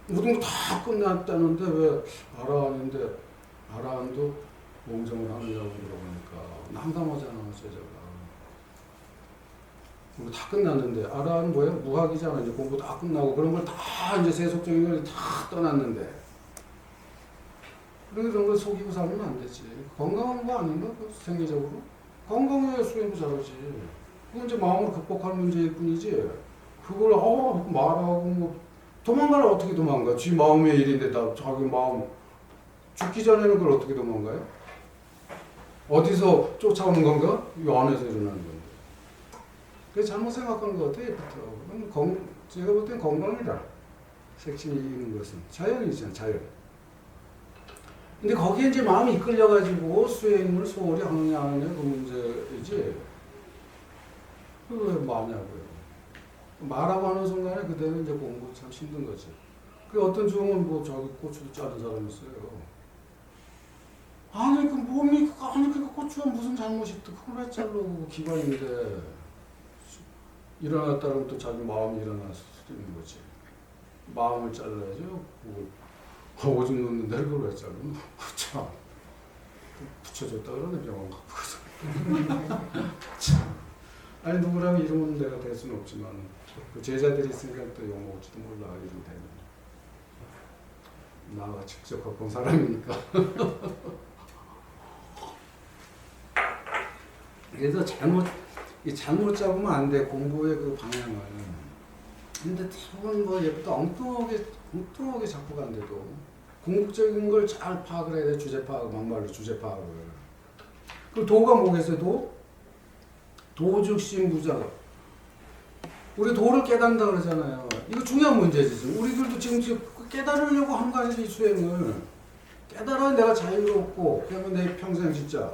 Speaker 1: 모든 거 다 끝났다는데 왜 아라한인데 아라한도 몽정을 하느냐고 물어보니까 난감하잖아 제자가. 다 끝났는데 아라는 뭐예요? 무학이잖아. 이제 공부 다 끝나고 그런 걸 다 이제 세속적인 걸 다 떠났는데 그런 걸 속이고 살면 안 되지. 건강한 거 아닌가? 생리적으로 건강해야 수행도 잘하지. 그건 이제 마음을 극복할 문제일 뿐이지. 그걸 말하고 뭐 도망가라 어떻게 도망가? 지 마음의 일인데 다 자기 마음 죽기 전에는 그걸 어떻게 도망가요? 어디서 쫓아오는 건가? 이 안에서 일어나는 건데. 그게 잘못 생각하는 것 같아요. 제가 볼 땐 건강이다. 색심이 이기는 것은 자연이잖아, 자연. 근데 거기에 이제 마음이 이끌려가지고 수행을 소홀히 하느냐 안 하느냐 그 문제이지. 그걸 왜 마냐고요. 말하고 하는 순간에 그대로 이제 공부 참 힘든 거지. 그 어떤 중은 뭐 저기 고추도 자른 사람이 있어요. 아니 그 몸이 아니 그 고추가 무슨 잘못이 있다. 그걸 왜 자르고 기관인데 일어났다 그러면 또 자기 마음이 일어날 수도 있는 거지. 마음을 잘라야죠. 오줌 놓는 데를 그걸 왜 자르면 참 붙여줬다 그러네 병원 가고. 참 아니 누구라면 이름은 내가 될 수는 없지만 그 제자들이 있으니까 또 욕먹을지도 몰라 이름 되면 나가 직접 겪은 사람이니까. 그래서 잘못 잡으면 안 돼, 공부의 그 방향을. 근데 대부분 뭐 예쁘다 엉뚱하게 자꾸 간대도 궁극적인 걸 잘 파악을 해야 돼. 주제 파악, 막말로 주제 파악을. 그 도가 뭐겠어요? 도즉신부자. 우리 도를 깨닫는다 그러잖아요. 이거 중요한 문제지. 지금. 우리들도 지금 깨달으려고 한 거 아니지, 수행을. 깨달아야 내가 자유롭고, 그러면 내 평생 진짜,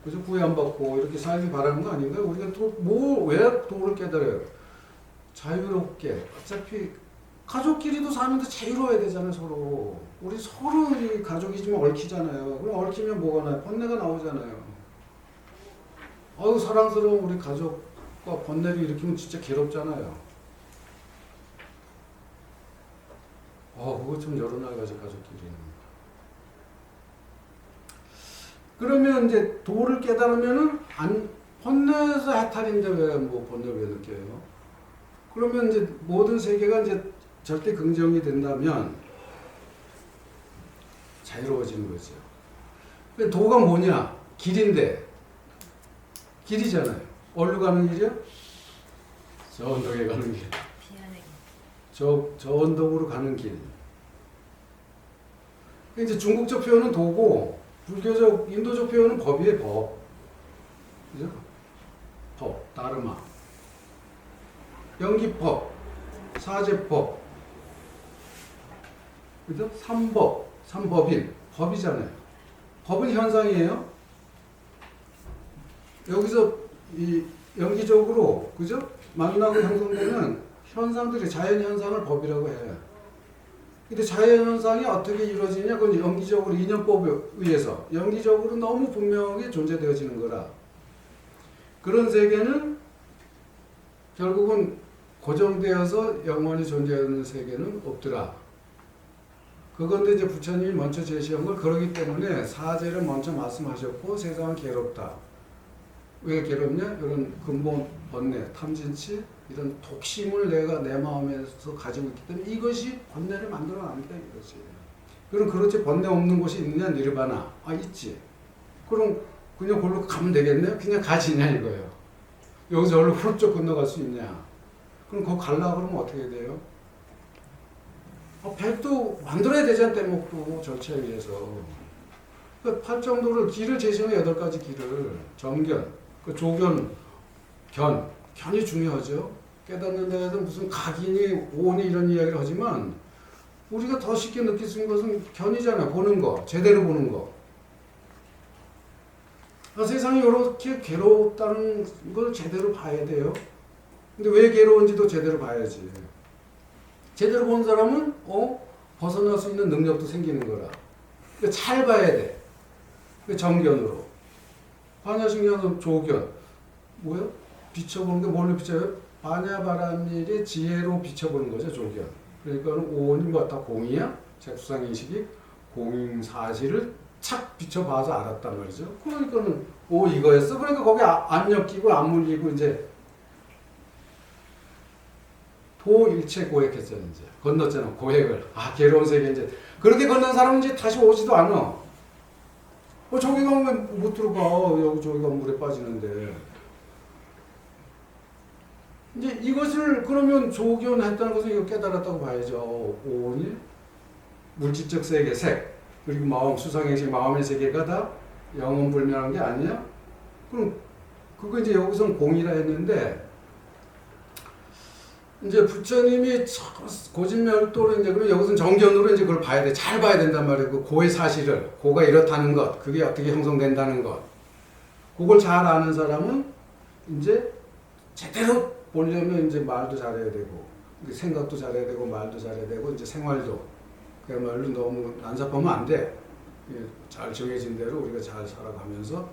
Speaker 1: 그래서 구애 안 받고, 이렇게 살기 바라는 거 아닌가요? 우리가 왜 도를 깨달아요? 자유롭게. 어차피, 가족끼리도 사는데 자유로워야 되잖아요, 서로. 우리 서로 가족이지만 얽히잖아요. 그럼 얽히면 뭐가 나요? 번뇌가 나오잖아요. 아유, 사랑스러운 우리 가족과 번뇌를 일으키면 진짜 괴롭잖아요. 그거 좀 여러 날 가족끼리는. 그러면 이제 도를 깨달으면은 번뇌에서 해탈인데 왜 뭐 번뇌를 왜 느껴요? 그러면 이제 모든 세계가 이제 절대 긍정이 된다면 자유로워지는 거죠. 도가 뭐냐? 길인데 길이잖아요. 어디로 가는 길이야? 저 언덕에 가는 길. 저 언덕으로 가는 길. 이제 중국적 표현은 도고, 불교적, 인도적 표현은 법이에요, 법. 그죠? 법, 다르마. 연기법, 사제법. 그죠? 삼법, 삼법인. 법이잖아요. 법은 현상이에요. 여기서 이 연기적으로, 그죠? 만나고 형성되는 현상들이 자연 현상을 법이라고 해요. 근데 자연 현상이 어떻게 이루어지냐? 그건 연기적으로 인연법에 의해서 연기적으로 너무 분명하게 존재되어지는 거라. 그런 세계는 결국은 고정되어서 영원히 존재하는 세계는 없더라. 그건데 이제 부처님이 먼저 제시한 걸 그러기 때문에 사제를 먼저 말씀하셨고 세상은 괴롭다. 왜 괴롭냐? 이런 근본 번뇌, 탐진치 이런 독심을 내가 내 마음에서 가지고 있기 때문에 이것이 번뇌를 만들어낸다 이거지. 그럼 그렇지 번뇌 없는 곳이 있느냐? 니르바나. 있지. 그럼 그냥 그걸로 가면 되겠네? 그냥 가지냐 이거예요. 여기서 얼른 훌쩍 건너갈 수 있냐? 그럼 그거 가려고 그러면 어떻게 돼요? 백도 만들어야 되잖아, 떼먹도 절차에 의해서. 그러니까 팔정도를 길을 제시하면 8가지 길을 정견, 그 조견, 견이 중요하죠. 깨닫는 데에서 무슨 각이니 오니 이런 이야기를 하지만 우리가 더 쉽게 느낄 수 있는 것은 견이잖아요. 보는 거, 제대로 보는 거. 세상이 이렇게 괴롭다는 걸 제대로 봐야 돼요. 근데 왜 괴로운지도 제대로 봐야지. 제대로 본 사람은 벗어날 수 있는 능력도 생기는 거라. 그러니까 잘 봐야 돼. 정견으로. 반야신경은 조견. 뭐요? 비춰보는 게 뭘로 비춰요? 반야바람일의 지혜로 비춰보는 거죠, 조견. 그러니까 오온이 뭐다 공이야? 색수상인식이 공인 사실을 착 비춰봐서 알았단 말이죠. 그러니까는 이거였어. 그러니까 거기 안 엮이고 안 물리고 이제 도일체 고액했잖아. 이제 건넜잖아. 고액을. 괴로운 세계 이제 그렇게 건넌 사람은 이제 다시 오지도 않아. 저기 가면 못 들어가. 여기 저기가 물에 빠지는데. 이제 이것을 그러면 조견했다는 것을 이거 깨달았다고 봐야죠. 오온이 물질적 세계, 색, 그리고 마음, 수상행식, 마음의 세계가 다 영원불멸한 게 아니야? 그럼 그거 이제 여기서는 공이라 했는데 이제 부처님이 고진멸도로 이제 그럼 여기서는 정견으로 이제 그걸 봐야 돼. 잘 봐야 된단 말이에요. 그 고의 사실을, 고가 이렇다는 것, 그게 어떻게 형성된다는 것. 그걸 잘 아는 사람은 이제 제대로 보려면 이제 말도 잘해야 되고, 생각도 잘해야 되고, 말도 잘해야 되고, 이제 생활도 그야말로 너무 난잡하면 안 돼. 잘 정해진 대로 우리가 잘 살아가면서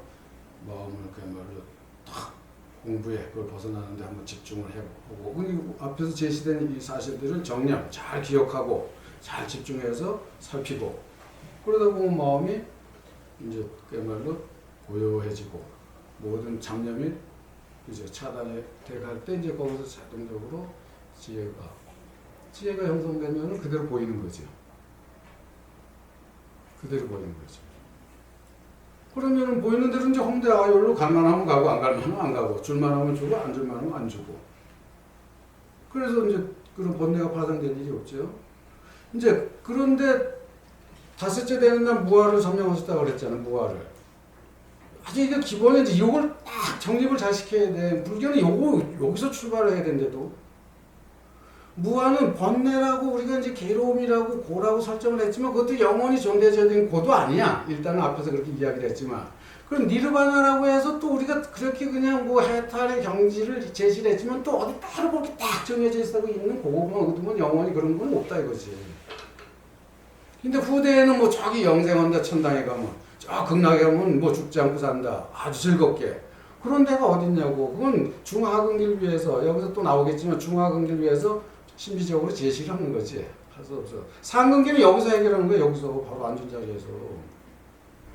Speaker 1: 마음을 그야말로 탁 공부에 그걸 벗어나는데 한번 집중을 해보고 앞에서 제시된 이 사실들을 정념 잘 기억하고 잘 집중해서 살피고 그러다 보면 마음이 이제 그야말로 고요해지고 모든 잡념이 이제 차단이 돼갈 때 이제 거기서 자동적으로 지혜가 형성되면 그대로 보이는 거죠. 그대로 보이는 거죠. 그러면은 보이는 대로 이제 홍대 아 여기로 갈만하면 가고 안 갈만하면 안 가고 줄만하면 주고 안 줄만하면 안 주고. 그래서 이제 그런 번뇌가 파생될 일이 없죠. 이제 그런데 다섯째 되는 날 무아를 설명하셨다고 그랬잖아요. 무아를. 아주 이게 기본에 이제 이걸 딱 정립을 잘 시켜야 돼. 불교는 여기서 출발을 해야 되는데도. 무아는 번뇌라고 우리가 이제 괴로움이라고 고라고 설정을 했지만 그것도 영원히 존재적인 고도 아니야. 일단은 앞에서 그렇게 이야기를 했지만. 그럼 니르바나라고 해서 또 우리가 그렇게 그냥 뭐 해탈의 경지를 제시를 했지만 또 어디 따로 그렇게 딱 정해져 있어 있는 그거만 얻으면 영원히 그런 건 없다 이거지. 근데 후대에는 뭐 저기 영생한다 천당에 가면 저 극락에 가면 뭐 죽지 않고 산다 아주 즐겁게 그런 데가 어딨냐고. 그건 중하근기를 위해서 여기서 또 나오겠지만 중하근기를 위해서 신비적으로 제시를 하는 거지. 할 수 없어. 상근기는 여기서 해결하는 거야. 여기서 바로 앉은 자리에서.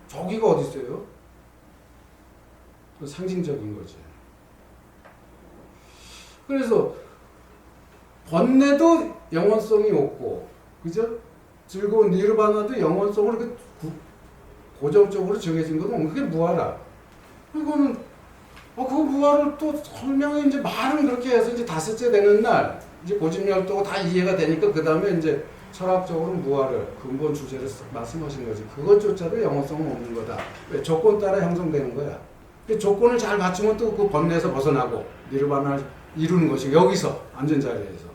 Speaker 1: 저기가 어디 있어요? 상징적인 거지. 그래서 번뇌도 영원성이 없고, 그죠? 즐거운 니르바나도 영원성으로 고정적으로 정해진 것도 없고, 그게 무아라. 이거는 그 무아를 또 설명해 이제 말은 그렇게 해서 이제 다섯째 되는 날 이제 고집열도가 다 이해가 되니까 그 다음에 이제 철학적으로 무아를 근본 주제를 말씀하신 거지. 그것조차도 영원성은 없는 거다. 왜? 조건 따라 형성되는 거야. 조건을 잘 갖추면 또 그 번뇌에서 벗어나고 니르바나를 이루는 것이 여기서 앉은 자리에서.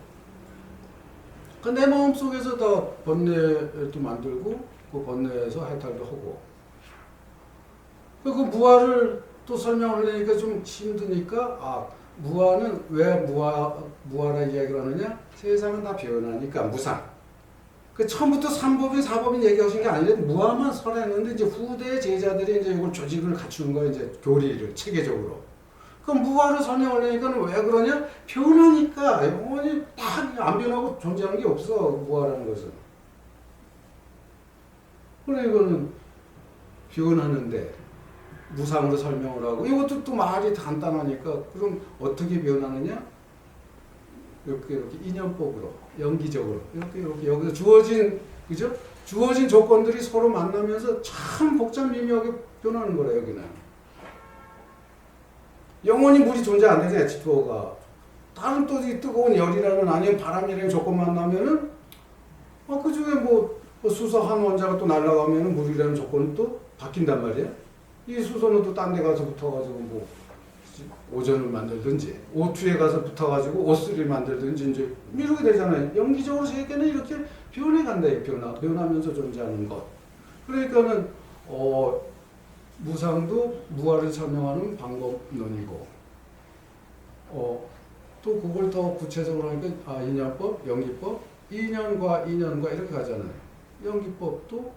Speaker 1: 내 마음 속에서 다 번뇌도 만들고 그 번뇌에서 해탈도 하고. 그 무아를 또 설명을 하려니까 좀 힘드니까 무아는 왜 무아라 이야기를 하느냐? 세상은 다 변하니까 무상. 그 처음부터 3법인 4법인 얘기하신 게 아니라 무아만 설했는데 이제 후대 제자들이 이제 이걸 조직을 갖추는 거예요. 이제 교리를 체계적으로. 그럼 무아를 설명을 하니까 왜 그러냐? 변하니까 영원히 딱 안 변하고 존재하는 게 없어. 무아라는 것은. 그래 이거는 변하는데 무상으로 설명을 하고 이것도 또 말이 간단하니까 그럼 어떻게 변하느냐? 이렇게 인연법으로 연기적으로 이렇게 여기서 주어진 그죠? 주어진 조건들이 서로 만나면서 참 복잡 미묘하게 변하는 거라 여기는. 영원히 물이 존재 안 되죠. H2O가. 다른 또 뜨거운 열이라는 아니면 바람이라는 조건 만나면은 그 중에 뭐 수소 한 원자가 또 날아가면은 물이라는 조건은 또 바뀐단 말이야. 이 수소는 또 딴 데 가서 붙어가지고 뭐 오존을 만들든지 O2에 가서 붙어가지고 O3를 만들든지 이제 이렇게 되잖아요. 연기적으로 세계는 이렇게 변해간다. 변하면서 존재하는 것. 그러니까는 무상도 무아를 설명하는 방법론이고 또 그걸 더 구체적으로 하니까 인연법, 연기법, 인연과 이렇게 가잖아요. 연기법도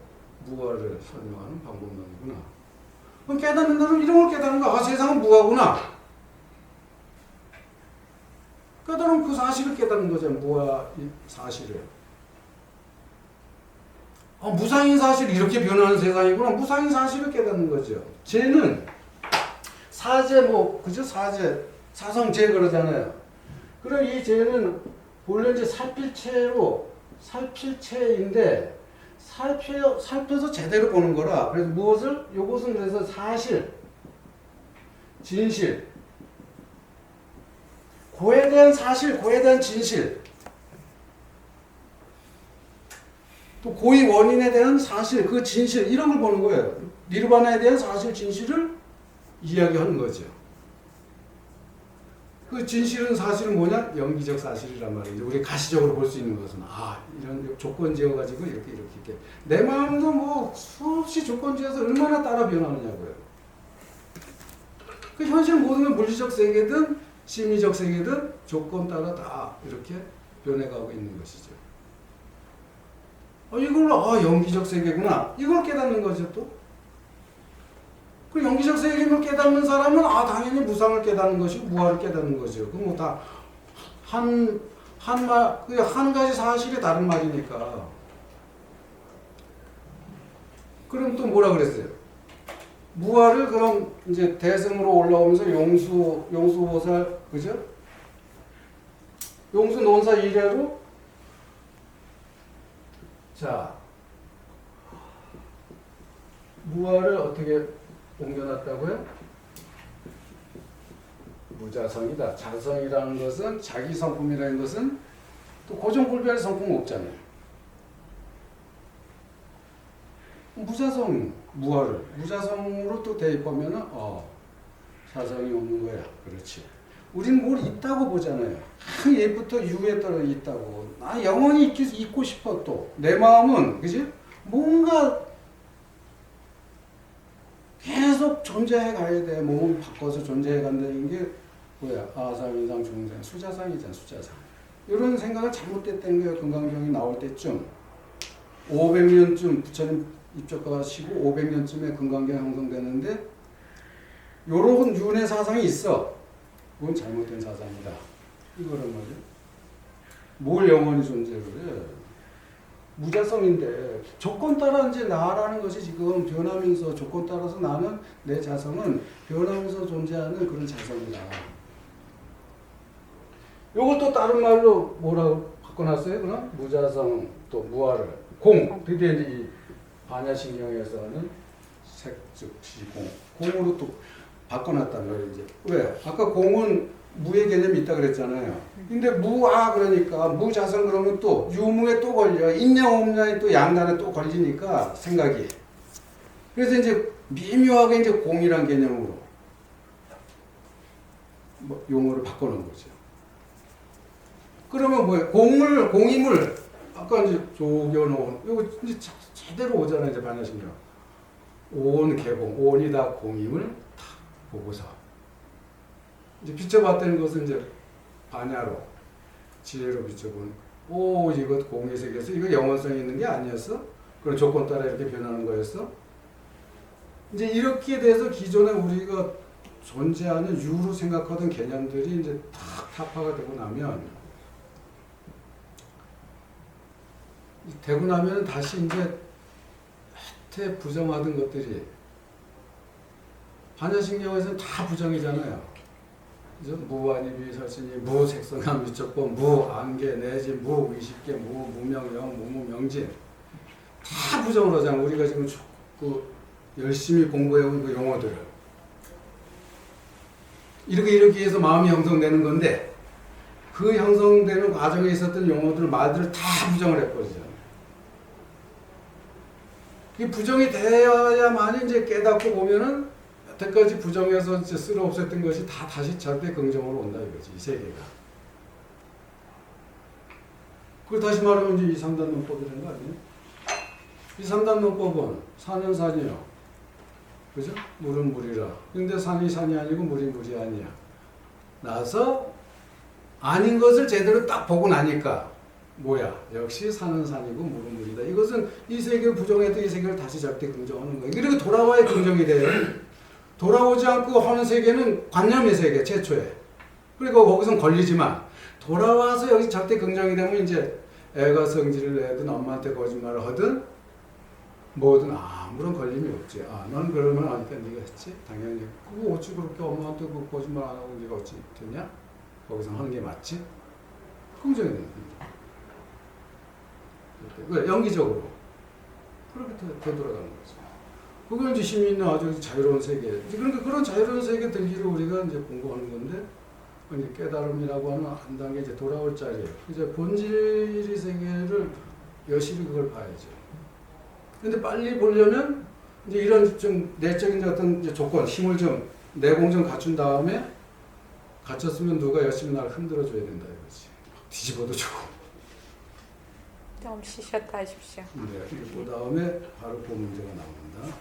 Speaker 1: 무아를 설명하는 방법론이구나. 그럼 깨닫는다면 이런 걸 깨닫는 거야. 세상은 무아구나. 깨달으면 그 사실을 깨닫는 거잖아. 무아 사실을. 무상인 사실이 이렇게 변하는 세상이구나. 무상인 사실을 깨닫는 거죠. 죄는 사죄 그죠? 사성죄 그러잖아요. 그럼 이 죄는 본래 이제 살필체인데 살펴서 제대로 보는 거라. 그래서 요것은 그래서 사실, 진실, 고에 대한 사실, 고에 대한 진실, 또 고의 원인에 대한 사실, 그 진실, 이런 걸 보는 거예요. 니르바나에 대한 사실, 진실을 이야기하는 거죠. 그 진실은 사실은 뭐냐? 연기적 사실이란 말이죠. 우리 가시적으로 볼 수 있는 것은 이런 조건 지어가지고 이렇게 내 마음도 뭐 수없이 조건 지어서 얼마나 따라 변하느냐고요. 그 현실 모든 건 물리적 세계든 심리적 세계든 조건 따라 다 이렇게 변해가고 있는 것이죠. 이걸 연기적 세계구나. 이걸 깨닫는 거죠 또. 그 연기적 세계를 깨닫는 사람은 당연히 무상을 깨닫는 것이고 무아를 깨닫는 거죠. 그 뭐 다 한 가지 사실이 다른 말이니까. 그럼 또 뭐라 그랬어요? 무아를 그럼 이제 대승으로 올라오면서 용수보살 그죠? 용수논사 이래로 자 무아를 어떻게 옮겨놨다고요? 무자성이다. 자성이라는 것은 자기 성품이라는 것은 또 고정골비할 성품 없잖아요. 무자성 무화를 무자성으로 또 대입하면은 자성이 없는 거야. 그렇지. 우리는 뭘 있다고 보잖아요. 예부터 유에 떨어 있다고. 나 영원히 있고 싶어 또. 내 마음은 그지? 뭔가 계속 존재해 가야 돼. 몸을 바꿔서 존재해 간다는 게 뭐야? 아상, 인상, 중생, 수자상이잖아. 수자상. 이런 생각을 잘못됐다는 거예요. 건강병이 나올 때쯤. 500년쯤 부처님 입적하시고 500년쯤에 건강경 형성되는데 요런 윤회 사상이 있어. 그건 잘못된 사상이다. 이거란 말이야. 뭘 영원히 존재를 해. 무자성인데 조건 따라 이제 나라는 것이 지금 변하면서 조건 따라서 나는 내 자성은 변하면서 존재하는 그런 자성이다. 요걸 또 다른 말로 뭐라고 바꿔놨어요? 그럼 무자성 또 무아를 공. 그게 이제 이 반야신경에서는 색즉 시공 공으로 또 바꿔놨단 말이에요. 이제 왜? 아까 공은 무의 개념이 있다 그랬잖아요. 근데 무아 그러니까 무자성 그러면 또 유무에 또 걸려. 있냐 없냐에 또 양단에 또 걸리니까 생각이. 그래서 이제 미묘하게 이제 공이란 개념으로 뭐 용어를 바꿔놓은 거죠. 그러면 뭐예요? 공임을 아까 이제 조견온 이거 이제 제대로 오잖아요. 이제 반야신경. 온 개공, 온이 다 공임을 다 보고서 이제 비춰봤다는 것은 이제 반야로 지혜로 비춰본 이것 공의 세계에서 이거 영원성이 있는 게 아니었어? 그런 조건 따라 이렇게 변하는 거였어? 이제 이렇게 돼서 기존에 우리가 존재하는 유로 생각하던 개념들이 이제 탁 타파가 되고 나면 다시 이제 하태 부정하던 것들이 반야신경에서는 다 부정이잖아요. 그죠? 무한이비 설신이 무색성함 유척법 무안개 내지 무의식계 무무명영 무무명진 다 부정을 하잖아요. 우리가 지금 열심히 공부해온 그 용어들을 이렇게 해서 마음이 형성되는 건데 그 형성되는 과정에 있었던 용어들 말들을 다 부정을 해버리잖아요. 이 부정이 되어야만 이제 깨닫고 보면은 여태까지 부정해서 이제 쓸어 없앴던 것이 다 다시 절대 긍정으로 온다 이거지, 이 세계가. 그걸 다시 말하면 이제 이 3단 논법이라는 거 아니에요? 이 3단 논법은 산은 산이요. 그죠? 물은 물이라. 근데 산이 산이 아니고 물이 물이 아니야. 나서 아닌 것을 제대로 딱 보고 나니까 뭐야? 역시 산은 산이고 물은 물이다. 이것은 이 세계를 부정했던 이 세계를 다시 절대 긍정하는 거예요. 이렇게 돌아와야 긍정이 돼요. 돌아오지 않고 하는 세계는 관념의 세계, 최초에. 그리고 거기선 걸리지만 돌아와서 여기 절대 긍정이 되면 이제 애가 성질을 내든 엄마한테 거짓말을 하든 뭐든 아무런 걸림이 없지. 넌 그러면 아니까 네가 했지? 당연히. 그거 어찌 그렇게 엄마한테 그 거짓말 안 하고 네가 어찌 됐냐? 거기서 하는 게 맞지? 긍정이 되는 거야. 왜? 연기적으로. 그렇게 되돌아가는 거죠. 그걸 이제 힘이 있는 아주 자유로운 세계. 그러니까 그런 자유로운 세계 들기를 우리가 이제 공부하는 건데, 이제 깨달음이라고 하는 한 단계 이제 돌아올 자리에. 이제 본질의 세계를 여실히 그걸 봐야죠. 근데 빨리 보려면 이제 이런 좀 내적인 어떤 이제 조건, 힘을 좀 내공 좀 갖춘 다음에 갖췄으면 누가 열심히 나를 흔들어 줘야 된다 이거지. 뒤집어도 좋고.
Speaker 2: 좀 쉬셨다 하십시오.
Speaker 1: 네, 그 다음에 바로 그 문제가 나옵니다.